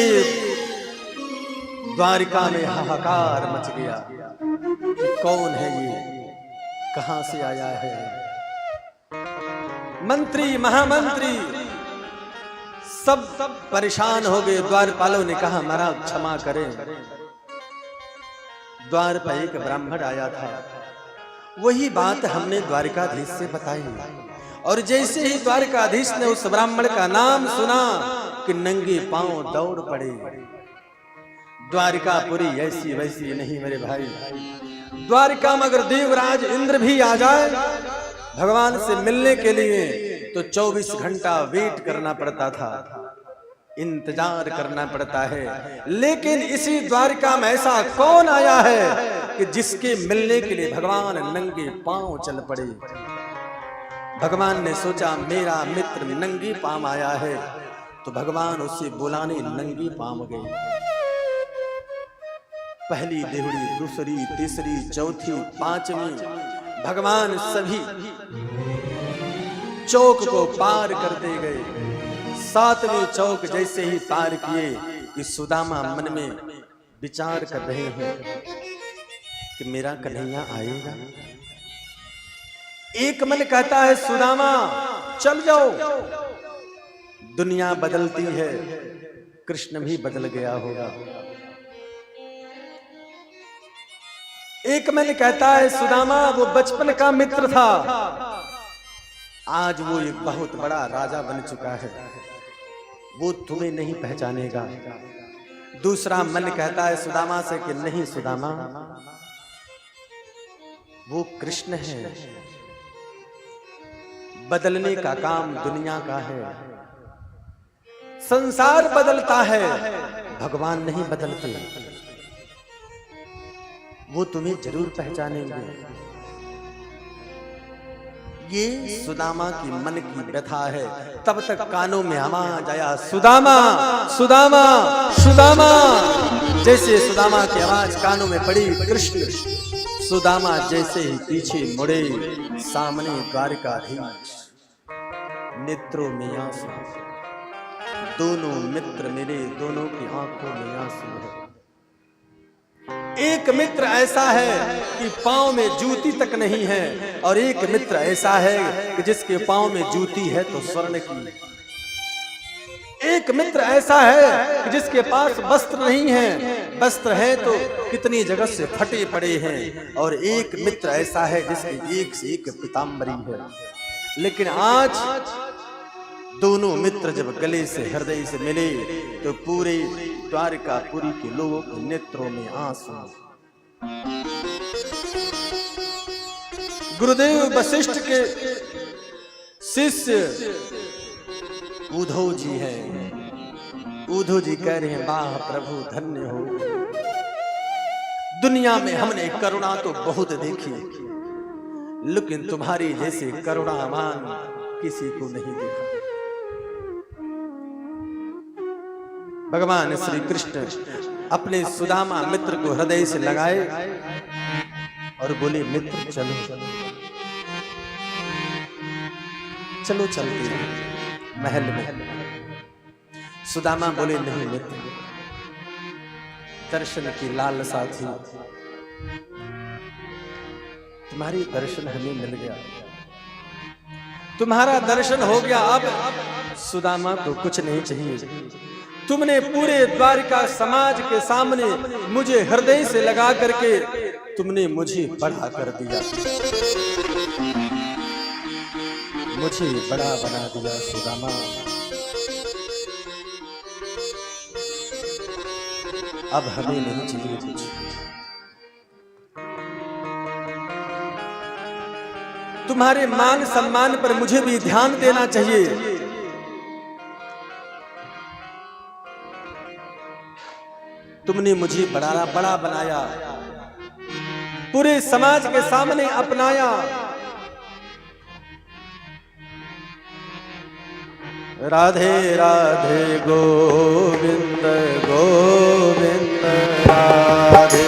Speaker 1: द्वारिका में हाहाकार मच गया कि कौन है ये, कहां से आया है। मंत्री महामंत्री सब परेशान हो गए। द्वारपालों ने कहा, महाराज क्षमा करें, द्वार पर एक ब्राह्मण आया था, वही बात हमने द्वारिकाधीश से बताई। और जैसे ही द्वारिकाधीश ने उस ब्राह्मण का नाम सुना कि नंगे पांव दौड़ पड़े। द्वारिकापुरी ऐसी वैसी नहीं मेरे भाई। द्वारिका में अगर देवराज इंद्र भी आ जाए भगवान से मिलने के लिए तो 24 घंटा वेट करना पड़ता था, इंतजार करना पड़ता है। लेकिन इसी द्वारिका में ऐसा कौन आया है कि जिसके मिलने के लिए भगवान नंगे पांव चल पड़े। भगवान ने सोचा मेरा मित्र नंगे पांव आया है, तो भगवान उसे बुलाने नंगे पांव गए। पहली देहड़ी, दूसरी, तीसरी, चौथी, पांचवी, भगवान सभी चौक को पार करते गए। 7वीं चौक जैसे ही पार किए कि सुदामा मन में विचार कर रहे हैं कि मेरा कन्हैया आएगा। एक मन कहता है सुदामा चल जाओ, दुनिया बदलती है, कृष्ण भी बदल गया होगा। एक मन कहता है सुदामा वो बचपन का मित्र था, आज वो एक बहुत बड़ा राजा बन चुका है, वो तुम्हें नहीं पहचानेगा। दूसरा मन कहता है सुदामा से कि नहीं सुदामा, वो कृष्ण है, बदलने का काम दुनिया का है, संसार बदलता है, भगवान नहीं बदलते, वो तुम्हें जरूर पहचानेंगे। ये सुदामा की मन की व्यथा है। तब तक कानों में आवाज आया सुदामा सुदामा सुदामा। जैसे सुदामा की आवाज कानों में पड़ी, कृष्ण सुदामा जैसे ही पीछे मुड़े, सामने द्वारिकाधीश, नेत्रों में आंसू, दोनों मित्र मेरे, दोनों की आंखों में आंसू है। एक मित्र ऐसा है कि पांव में जूती तक नहीं है, और एक मित्र ऐसा है कि जिसके पांव में जूती है तो स्वर्ण की। एक मित्र ऐसा है कि जिसके पास वस्त्र नहीं है, वस्त्र है तो कितनी जगह से फटे पड़े हैं। और एक मित्र ऐसा है जिसकी एक से एक पीतांबरी है। लेकिन आज दोनों मित्र जब गले से हृदय से मिले तो पूरे द्वारिकापुरी के लोगों के नेत्रों में आंसू। गुरुदेव वशिष्ठ के शिष्य उद्धव जी हैं। उद्धव जी कह रहे हैं, वाह प्रभु धन्य हो, दुनिया में हमने करुणा तो बहुत देखी, लेकिन तुम्हारी जैसे करुणावान किसी को नहीं देखा। भगवान श्री कृष्ण अपने सुदामा मित्र को हृदय से लगाए और बोले, मित्र चलो चलो चलते हैं महल में। सुदामा बोले, नहीं मित्र, दर्शन की लालसा थी, तुम्हारी दर्शन हमें मिल गया, तुम्हारा दर्शन हो गया, अब सुदामा को कुछ नहीं चाहिए। तुमने पूरे द्वारिका समाज के सामने मुझे हृदय से लगा करके तुमने मुझे बड़ा कर दिया, मुझे बड़ा बना दिया सुदामा। अब हमें नहीं चाहिए कुछ। तुम्हारे मान सम्मान पर मुझे भी ध्यान देना चाहिए। तुमने मुझे बड़ा बनाया, पूरे समाज के सामने अपनाया। राधे राधे गोविंद गोविंद राधे,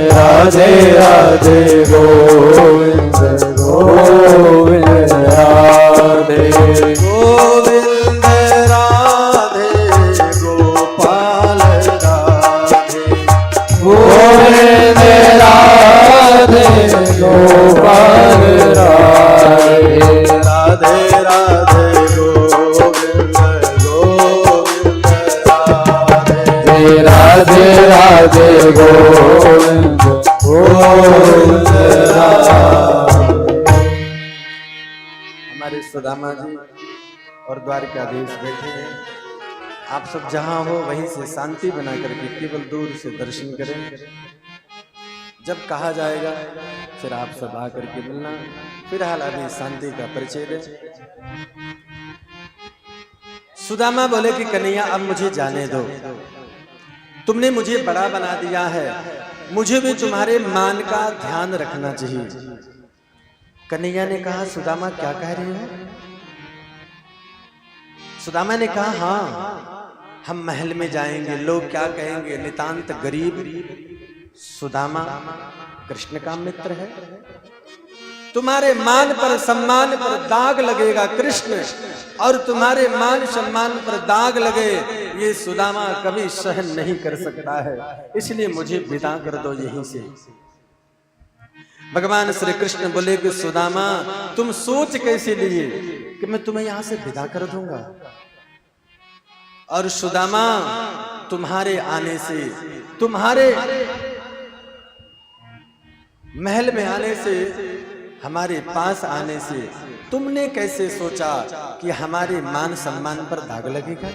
Speaker 2: राधे राधे गोविंद गोविंद राधे,
Speaker 1: गोविंद राधे गोपाल राधे,
Speaker 2: गोविंद राधे गोपाल राधे,
Speaker 1: राधे राधे
Speaker 2: राधे राधे गोविंद गोविंद राधे।
Speaker 1: हमारे सुदामा जी और द्वारिकाधीश बैठे हैं। आप सब जहां हो वहीं से शांति बना करके केवल दूर से दर्शन करें। जब कहा जाएगा फिर आप सब आकर के मिलना। फिलहाल अभी शांति का परिचय दें। सुदामा बोले कि कन्हैया अब मुझे जाने दो, तुमने मुझे बड़ा बना दिया है, मुझे भी तुम्हारे मान का ध्यान रखना चाहिए। कन्हैया ने कहा, सुदामा क्या कह रहे हो? सुदामा ने कहा, हाँ हम महल में जाएंगे, लोग क्या कहेंगे, नितांत गरीब। सुदामा कृष्ण का मित्र है, तुम्हारे मान पर सम्मान पर दाग लगेगा कृष्ण, और तुम्हारे मान सम्मान पर दाग लगे ये सुदामा कभी सहन नहीं कर सकता है, इसलिए मुझे विदा कर दो यहीं से। भगवान श्री कृष्ण बोले कि सुदामा तुम सोच कैसे लिए कि मैं तुम्हें यहां से विदा कर दूंगा? और सुदामा तुम्हारे आने से, तुम्हारे महल में आने से, हमारे पास आने से तुमने कैसे सोचा कि हमारे मान सम्मान पर दाग लगेगा?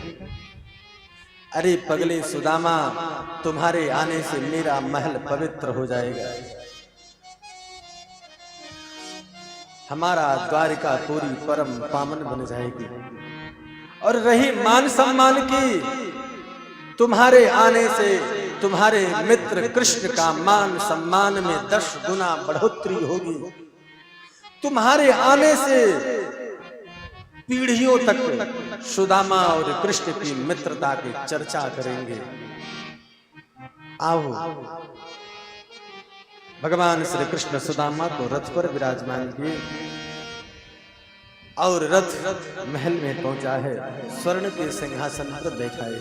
Speaker 1: अरे पगले सुदामा, तुम्हारे आने से मेरा महल पवित्र हो जाएगा, हमारा द्वारिका पूरी परम पावन बन जाएगी। और रही मान सम्मान की, तुम्हारे आने से तुम्हारे मित्र कृष्ण का मान सम्मान में 10 गुना बढ़ोतरी होगी। तुम्हारे आने से पीढ़ियों तक सुदामा और कृष्ण की मित्रता की चर्चा करेंगे। आओ। भगवान श्री कृष्ण सुदामा को रथ पर विराजमान किए और रथ महल में पहुंचा है। स्वर्ण के सिंहासन पर बैठाए।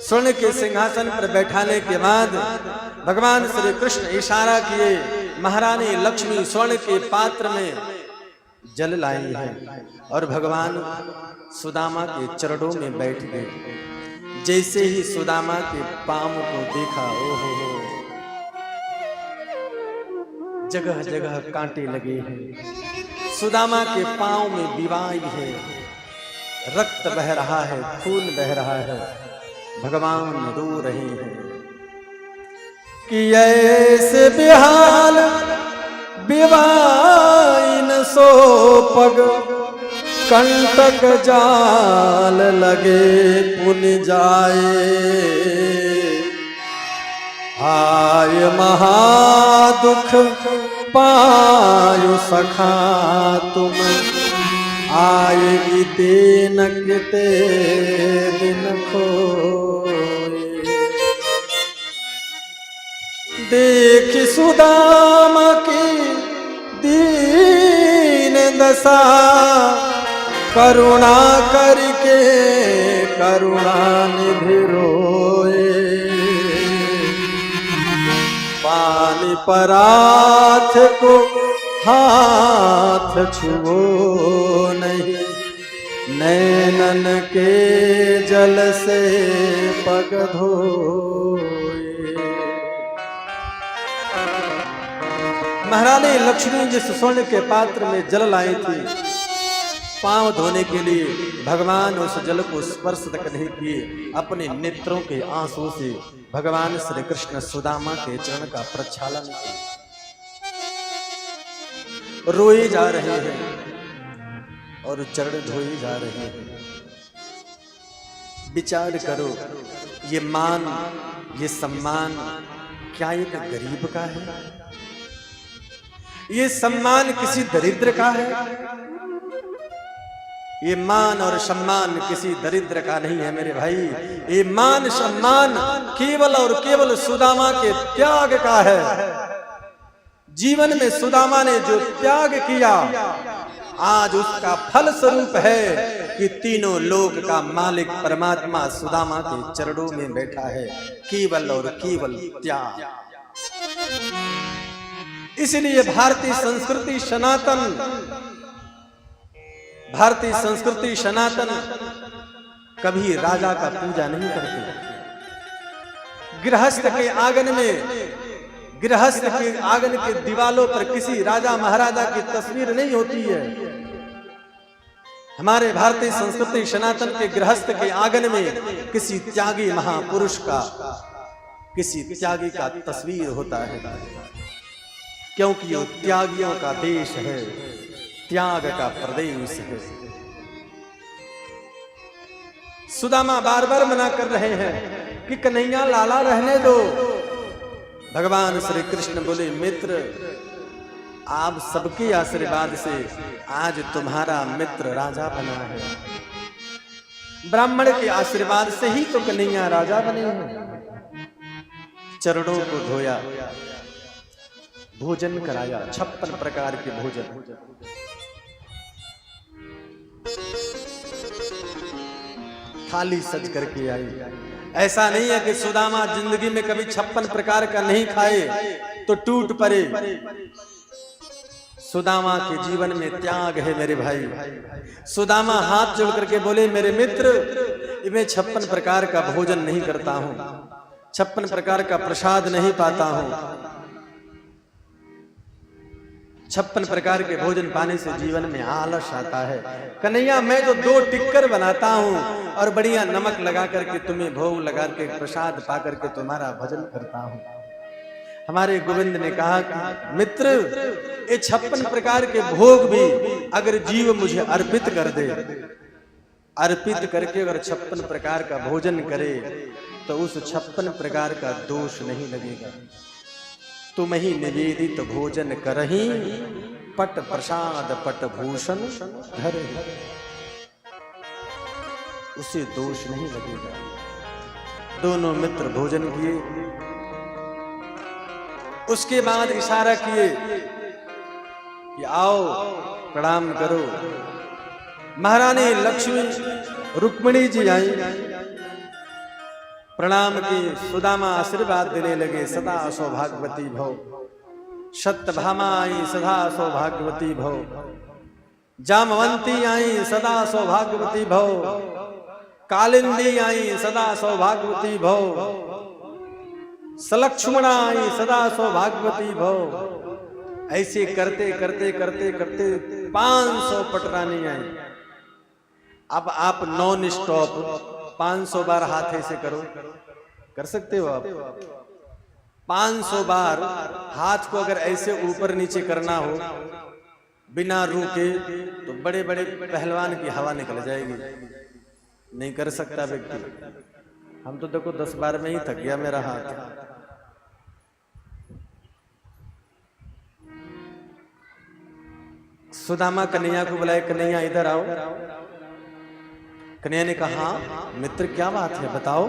Speaker 1: स्वर्ण के सिंहासन पर बैठाने के बाद भगवान श्री कृष्ण इशारा किए, महारानी लक्ष्मी स्वर्ण के पात्र में जल लाई है और भगवान सुदामा के चरणों में बैठ गए। जैसे ही सुदामा के पांव को देखा, ओहो, जगह जगह कांटे लगे हैं। सुदामा के पांव में बीमारी है, रक्त बह रहा है, खून बह रहा है। भगवान रो रहे हैं कि ऐसे बेहाल बिवाइन सो पग कंटक जाल लगे पुन जाए। आय महादुख पायो सखा तुम, आए बीते न किते दिन खोए। देख सुदामा की दीन दशा, करुणा करके करुणा निधि रोए। पानी पराथ को हाथ छुओ नहीं, नैनन के जल से पग धोए। महारानी लक्ष्मी जिस स्वर्ण के पात्र में जल लाई थी, पांव धोने के लिए भगवान उस जल को स्पर्श तक नहीं किए, अपने नेत्रों के आंसू से भगवान श्री कृष्ण सुदामा के चरण का प्रक्षालन किया। रोए जा रहे हैं और चरण धोए जा रहे हैं। विचार करो, ये मान ये सम्मान क्या एक गरीब का है? ये सम्मान किसी दरिद्र का है? ये मान और सम्मान किसी दरिद्र का नहीं है मेरे भाई। ये मान सम्मान केवल और केवल सुदामा के त्याग का है। जीवन में सुदामा ने जो त्याग किया, आज उसका फल स्वरूप है कि तीनों लोक का मालिक परमात्मा सुदामा के चरणों में बैठा है। केवल और केवल त्याग। इसलिए भारतीय संस्कृति सनातन कभी राजा का पूजा नहीं करती। गृहस्थ के आंगन के दीवालों पर किसी राजा महाराजा की तस्वीर नहीं होती है। हमारे भारतीय संस्कृति सनातन के गृहस्थ के आंगन में किसी त्यागी महापुरुष का, किसी त्यागी का तस्वीर होता है, क्योंकि ये त्यागियों का देश है, त्याग का प्रदेश है। सुदामा बार बार मना कर रहे हैं कि कन्हैया लाला रहने दो। भगवान श्री कृष्ण बोले, मित्र आप सबके आशीर्वाद से आज तुम्हारा मित्र राजा बना है। ब्राह्मण के आशीर्वाद से ही तो कन्हैया राजा बने हैं। चरणों को धोया, भोजन कराया, 56 प्रकार के भोजन। थाली सज करके आई। ऐसा नहीं है कि सुदामा जिंदगी में कभी 56 प्रकार का नहीं खाए तो टूट पड़े। सुदामा के जीवन में त्याग है मेरे भाई। सुदामा हाथ जोड़ करके बोले, मेरे मित्र मैं 56 प्रकार का भोजन नहीं करता हूं, 56 प्रकार का प्रसाद नहीं पाता हूं। 56 प्रकार के भोजन पाने से जीवन में आलस आता है। कन्हैया मैं तो 2 टिक्कर बनाता हूँ और बढ़िया नमक लगा करके तुम्हें भोग लगा के प्रसाद पा करके तुम्हारा भजन करता हूँ। हमारे गोविंद ने कहा कि मित्र ये 56 प्रकार के भोग भी अगर जीव मुझे अर्पित कर दे, अर्पित करके अगर 56 प्रकार का भोजन करे तो उस 56 प्रकार का दोष नहीं लगेगा। तुम ही निवेदित भोजन करही, पट प्रसाद पट भूषण धरे, उसे दोष नहीं लगेगा। दोनों मित्र भोजन किए, उसके बाद इशारा किए कि आओ प्रणाम करो। महारानी लक्ष्मी रुक्मिणी जी आई, प्रणाम की। सुदामा आशीर्वाद देने लगे, सदा सौभाग्यवती भव। सत्यभामा आई, सदा सौभाग्यवती भव। जामवंती आई, सदा सौभाग्यवती भव। कालिंदी आई, सदा सौभाग्यवती भव। सलक्ष्मणा आई, सदा सौभाग्यवती भव। ऐसे करते करते करते करते 500 पटरानी आई। अब आप नॉन स्टॉप 500 बार हाथ ऐसे करो, कर सकते हो आप? 500 बार हाथ को अगर ऐसे ऊपर नीचे करना हो बिना रुके तो बड़े बड़े पहलवान की हवा निकल जाएगी, नहीं कर सकता व्यक्ति। हम तो देखो 10 बार में ही थक गया मेरा हाथ। सुदामा कन्हैया को बुलाए, कन्हैया इधर आओ। कन्हैया ने कहा हाँ मित्र क्या बात है बताओ।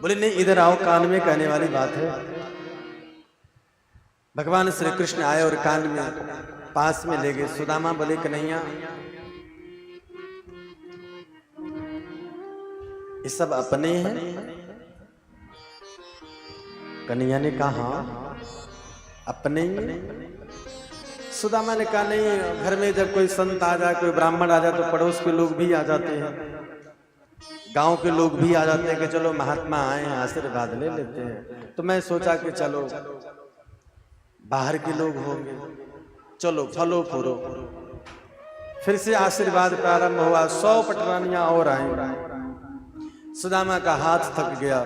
Speaker 1: बोले नहीं इधर आओ, कान में कहने वाली बात है। भगवान श्री कृष्ण आए और कान में पास में ले गए। सुदामा बोले कन्हैया ये सब अपने हैं? कन्हैया ने कहा हाँ अपने ही। सुदामा ने कहा नहीं, घर में जब कोई संत आ जाए, कोई ब्राह्मण आ जाए तो पड़ोस के लोग भी आ जाते हैं, गांव के लोग भी आ जाते हैं कि चलो महात्मा आए हैं आशीर्वाद ले लेते हैं। तो मैं सोचा कि चलो बाहर के लोग होंगे, चलो फलो फूलो। फिर से आशीर्वाद प्रारंभ हुआ। 100 पटरानियां और आई। सुदामा का हाथ थक गया।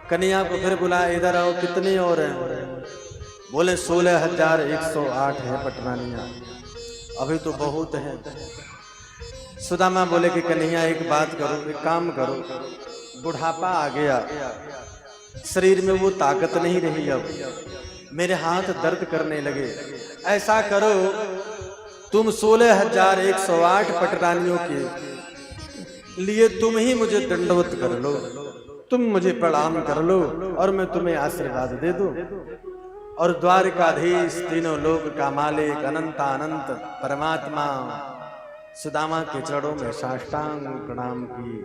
Speaker 1: कन्हैया को फिर बुलाया, इधर आओ, कितने और हैं? बोले 16,108 है पटरानियां, अभी तो बहुत हैं। सुदामा बोले कि कन्हैया एक बात करो, एक काम करो, बुढ़ापा आ गया, शरीर में वो ताकत नहीं रही, अब मेरे हाथ दर्द करने लगे। ऐसा करो तुम 16,108 पटरानियों के लिए तुम ही मुझे दंडवत कर लो, तुम मुझे प्रणाम कर लो और मैं तुम्हें आशीर्वाद दे दूं। और द्वारकाधीश, तीनों लोक का मालिक, अनंतानंत परमात्मा सुदामा के चरणों में साष्टांग प्रणाम किए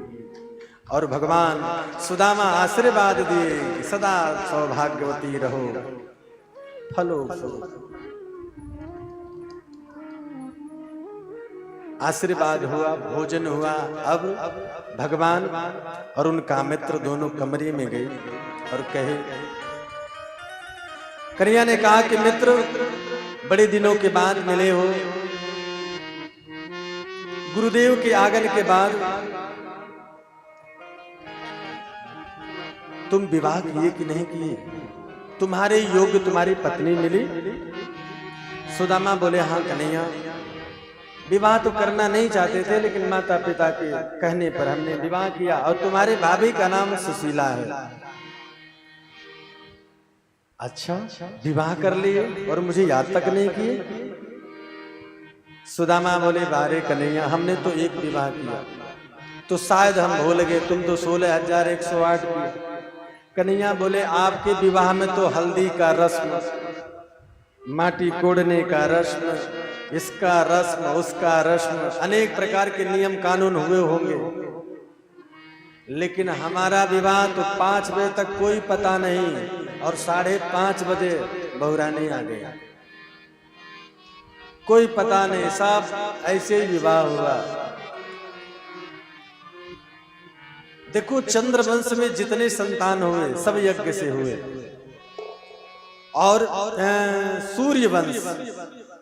Speaker 1: और भगवान सुदामा आशीर्वाद दिए कि सदा सौभाग्यवती रहो, फलो फलो। आशीर्वाद हुआ, भोजन हुआ। अब भगवान और उनका मित्र दोनों कमरे में गए और कहे, कन्हैया ने कहा कि मित्र बड़े दिनों के बाद मिले हो, गुरुदेव के आगमन के बाद तुम विवाह किए कि नहीं किए? तुम्हारे योग्य तुम्हारी पत्नी मिली? सुदामा बोले हाँ कन्हैया, विवाह तो करना नहीं चाहते थे लेकिन माता पिता के कहने पर हमने विवाह किया और तुम्हारे भाभी का नाम सुशीला है। अच्छा, विवाह कर लिए और मुझे याद तक नहीं किए? सुदामा बोले बारे कन्हैया, हमने तो एक विवाह किया तो शायद हम भूल गए, तुम तो 16,108 किए। कन्हैया बोले आपके विवाह में तो हल्दी का रस्म, माटी कोड़ने का रस्म, इसका रस्म, उसका रस्म, अनेक प्रकार के नियम कानून हुए होंगे, लेकिन हमारा विवाह तो 5 बजे तक कोई पता नहीं और 5:30 बजे बहुरानी आ गई, कोई पता नहीं, सब ऐसे ही विवाह हुआ। देखो चंद्रवंश में जितने संतान हुए सब यज्ञ से हुए और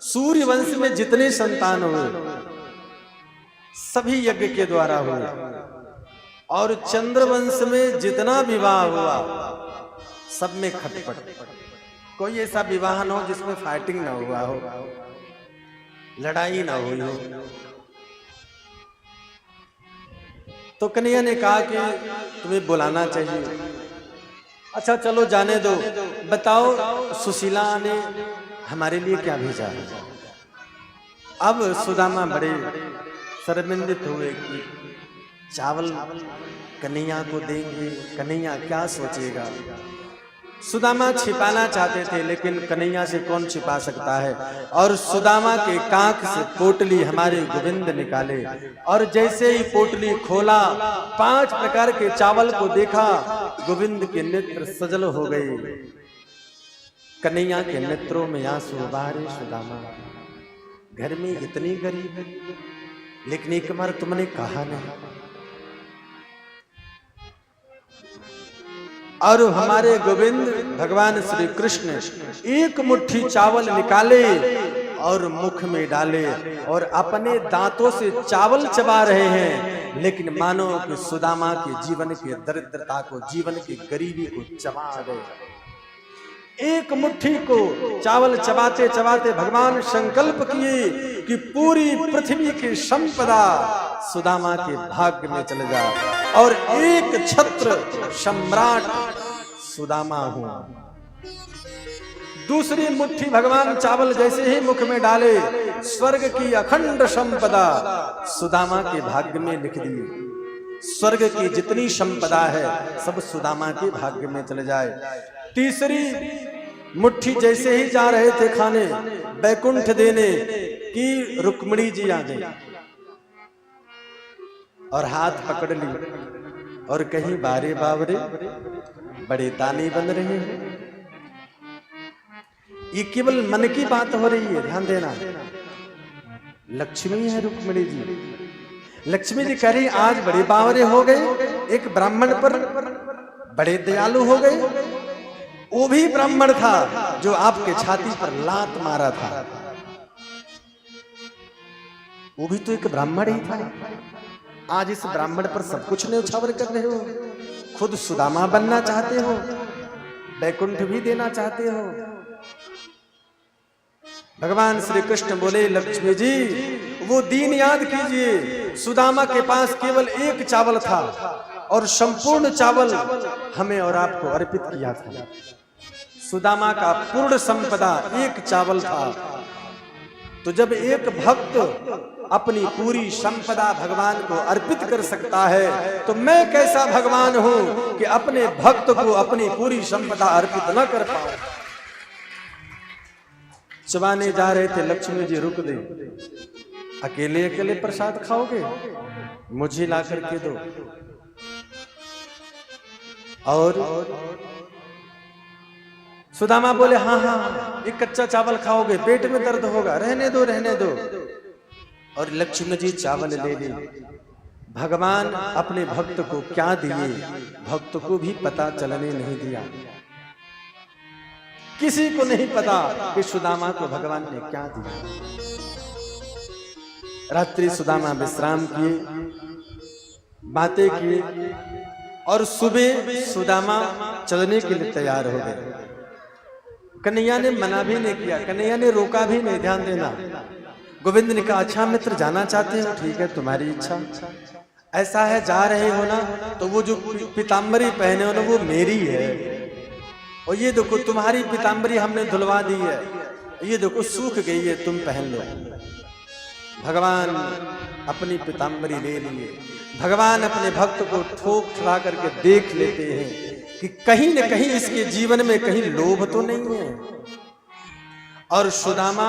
Speaker 1: सूर्यवंश में जितने संतान हुए सभी यज्ञ के द्वारा हुए और चंद्रवंश में जितना विवाह हुआ सब में खटपट। कोई ऐसा विवाह न हो जिसमें फाइटिंग ना हुआ हो, लड़ाई ना हुई हो। तो कन्हैया ने कहा कि तुम्हें बुलाना चाहिए। अच्छा चलो जाने दो, बताओ सुशीला ने हमारे लिए क्या भेजा है? अब सुदामा बड़े शर्मिंदित हुए कि चावल कन्हैया को देंगे, कन्हैया क्या सोचेगा। सुदामा छिपाना चाहते थे लेकिन कन्हैया से कौन छिपा सकता है। और सुदामा के कांख से पोटली हमारे गोविंद निकाले और जैसे ही पोटली खोला 5 प्रकार के चावल को देखा, गोविंद के नेत्र सजल हो गए। कन्हैया के नेत्रों में आंसू बारे। सुदामा घर में इतनी गरीब लेकिन एक बार तुमने कहा नहीं। और हमारे गोविंद भगवान श्री कृष्ण एक मुट्ठी चावल निकाले और मुख में डाले और अपने दांतों से चावल चबा रहे हैं, लेकिन मानो कि सुदामा के जीवन के दरिद्रता को, जीवन की गरीबी को चबा गए। एक मुट्ठी को चावल चबाते चबाते भगवान संकल्प किए कि पूरी पृथ्वी की संपदा सुदामा के भाग्य में चले जाए और एक छत्र सम्राट सुदामा हूं। दूसरी मुट्ठी भगवान चावल जैसे ही मुख में डाले, स्वर्ग की अखंड संपदा सुदामा के भाग्य में लिख दी। स्वर्ग की जितनी संपदा है सब सुदामा के भाग्य में चले जाए। तीसरी मुट्ठी जैसे ही जा रहे थे खाने, बैकुंठ देने की रुक्मिणी जी आ गई और हाथ पकड़ ली और कहीं बारे बावरे बड़े दानी बन रहे हैं। ये केवल मन की बात हो रही है, ध्यान देना। लक्ष्मी है रुक्मिणी जी। लक्ष्मी जी कह रही आज बड़े बावरे हो गए, एक ब्राह्मण पर बड़े दयालु हो गए। वो भी ब्राह्मण था जो आपके छाती पर लात मारा था, वो भी तो एक ब्राह्मण ही था। आज इस ब्राह्मण पर सब कुछ न्यौछावर कर रहे हो, खुद सुदामा बनना चाहते हो, बैकुंठ भी देना चाहते हो। भगवान श्री कृष्ण बोले लक्ष्मी जी वो दिन याद कीजिए, सुदामा के पास केवल एक चावल था और संपूर्ण चावल हमें और आपको अर्पित किया था। सुदामा का पूर्ण संपदा एक चावल था। तो जब एक भक्त अपनी पूरी संपदा भगवान को अर्पित कर सकता है, तो मैं कैसा भगवान हूं कि अपने भक्त को अपनी पूरी संपदा अर्पित न कर पाऊं। चबाने जा रहे थे, लक्ष्मी जी रुक गई। अकेले अकेले प्रसाद खाओगे, मुझे ला करके दो। और सुदामा बोले हाँ हाँ, एक कच्चा चावल खाओगे पेट में दर्द होगा, रहने दो रहने दो। और लक्ष्मी जी चावल ले ली। भगवान अपने भक्त को क्या दिए, भक्त को भी पता चलने नहीं दिया। किसी को नहीं पता कि सुदामा को भगवान ने क्या दिया। रात्रि सुदामा विश्राम किए, बातें किए और सुबह सुदामा चलने के लिए तैयार हो गए। कन्हैया ने मना भी नहीं किया, कन्हैया ने रोका भी नहीं। ध्यान देना, गोविंद ने कहा अच्छा मित्र जाना चाहते हो, ठीक है तुम्हारी इच्छा। ऐसा है जा रहे हो ना, तो वो जो पीताम्बरी पहने हो ना वो मेरी है, और ये देखो तुम्हारी पीताम्बरी हमने धुलवा दी है, ये देखो सूख गई है, तुम पहन लो। भगवान अपनी पीताम्बरी ले लिए। भगवान अपने भक्त को ठोक ठुरा करके देख लेते हैं कि कहीं न कहीं इसके जीवन में कहीं लोभ तो नहीं है। और सुदामा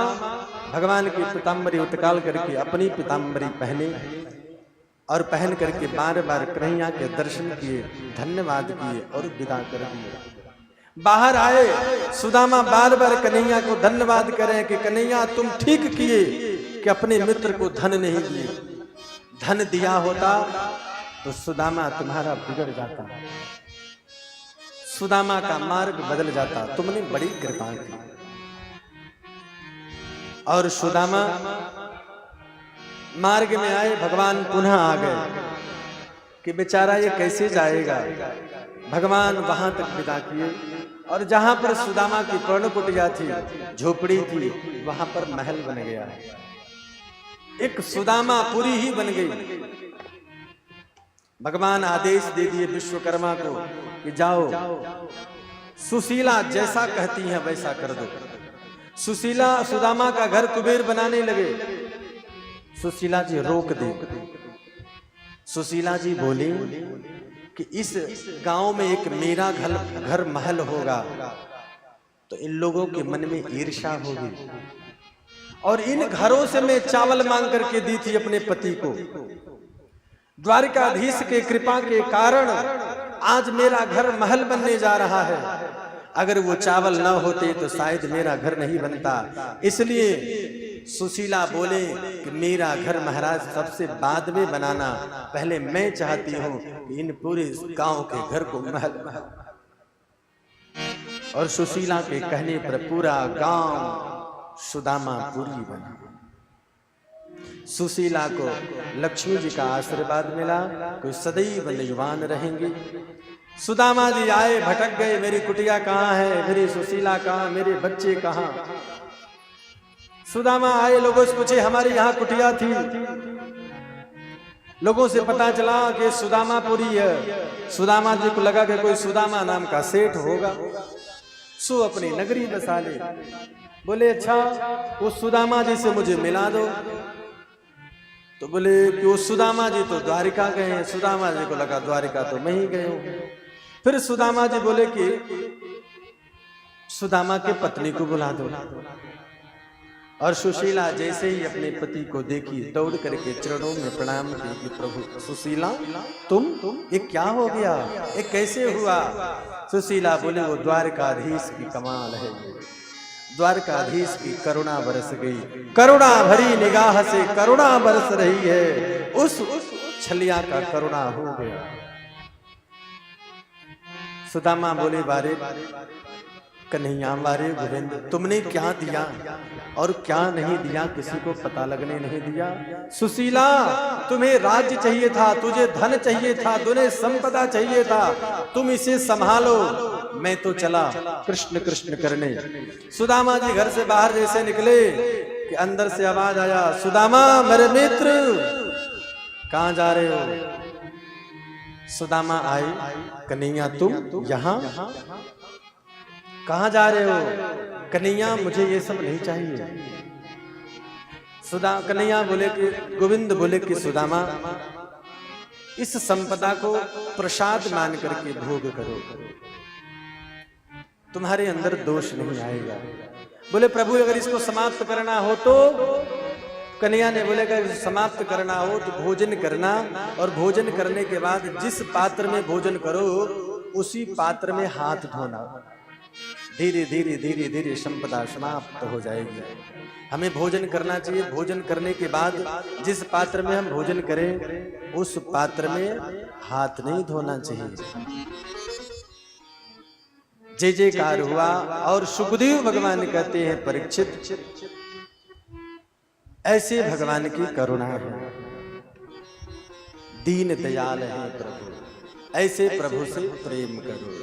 Speaker 1: भगवान की पीताम्बरी उतकाल करके अपनी पीताम्बरी पहने और पहन करके बार बार कन्हैया के दर्शन किए, धन्यवाद किए और विदा कर दिए। बाहर आए, सुदामा बार बार कन्हैया को धन्यवाद करें कि कन्हैया तुम ठीक किए कि अपने मित्र को धन नहीं दिए। धन दिया होता तो सुदामा तुम्हारा बिगड़ जाता, सुदामा का मार्ग बदल जाता। तुमने बड़ी कृपा की। और सुदामा मार्ग में आए, भगवान पुनः आ गए कि बेचारा ये कैसे जाएगा। भगवान वहां तक विदा किए और जहां पर सुदामा की पर्णकुटिया थी, झोपड़ी थी, वहां पर महल बन गया। एक सुदामापुरी ही बन गई। भगवान आदेश दे दिए विश्वकर्मा को कि जाओ सुशीला जैसा कहती है वैसा कर दो। सुशीला सुदामा का घर कुबेर बनाने लगे। सुशीला जी रोक दे। सुशीला जी बोली कि इस गांव में एक मेरा घर महल होगा तो इन लोगों के मन में ईर्ष्या होगी, और इन घरों से मैं चावल मांग करके दी थी अपने पति को। द्वारिकाधीश के कृपा के कारण आज मेरा घर महल बनने जा रहा है। अगर वो चावल न होते तो शायद मेरा घर नहीं बनता। इसलिए सुशीला बोले कि मेरा घर महाराज सबसे बाद में बनाना, पहले मैं चाहती हूं कि इन पूरे गांव के घर को महल। और सुशीला के कहने पर पूरा गांव सुदामापुरी बना। सुशीला को लक्ष्मी जी का आशीर्वाद मिला, कोई सदैव निजवान रहेंगी। सुदामा जी आए, भटक गए, मेरी कुटिया कहाँ है, मेरी सुशीला कहाँ, मेरे बच्चे कहाँ। सुदामा आए, लोगों से पूछे हमारी यहाँ कुटिया थी। लोगों से पता चला कि सुदामापुरी है। सुदामा जी को लगा कि कोई सुदामा नाम का सेठ होगा, सो अपनी नगरी बसा ले। बोले अच्छा उस सुदामा जी से मुझे मिला दो। तो बोले कि वो सुदामा जी तो द्वारिका गए हैं। सुदामा जी को लगा द्वारिका तो मैं ही गए हूं। फिर सुदामा जी बोले कि सुदामा के पत्नी को बुला दो। और सुशीला जैसे ही अपने पति को देखी, दौड़ करके चरणों में प्रणाम की कि प्रभु सुशीला तुम ये क्या हो गया, ये कैसे हुआ। सुशीला बोले वो द्वारकाधीश की कमाल है, द्वारकाधीश की करुणा बरस गई, करुणा भरी निगाह से करुणा बरस रही है। उस छलिया का करुणा हो गया। सुदामा बोले बारे कन्हैया, बारे गोविंद, तुमने क्या दिया और क्या नहीं दिया किसी को पता लगने नहीं दिया। सुशीला तुम्हें राज्य चाहिए था, तुझे धन चाहिए था, तुझे संपदा चाहिए था, तुम इसे संभालो, मैं तो चला कृष्ण कृष्ण करने। सुदामा जी घर से बाहर जैसे निकले कि अंदर से आवाज आया, सुदामा मेरे मित्र कहां जा रहे हो। सुदामा आए, कन्हैया तुम यहाँ कहां जा रहे हो। कन्हैया मुझे ये सब नहीं चाहिए। कन्हैया बोले कि गोविंद बोले कि सुदामा इस संपदा को प्रसाद मान करके भोग करो, तुम्हारे अंदर दोष नहीं आएगा। बोले प्रभु अगर इसको समाप्त करना हो तो। कन्हैया ने बोले अगर समाप्त करना हो तो भोजन करना, और भोजन करने के बाद जिस पात्र में भोजन करो उसी पात्र में हाथ धोना। धीरे धीरे धीरे धीरे संपदा समाप्त हो जाएगी। हमें भोजन करना चाहिए, भोजन करने के बाद जिस पात्र में हम भोजन करें उस पात्र में हाथ नहीं धोना चाहिए। जय जयकार हुआ। और सुखदेव भगवान कहते हैं परीक्षित ऐसे भगवान की करुणा है, दीन दयाल है प्रभु, ऐसे प्रभु से प्रेम करो।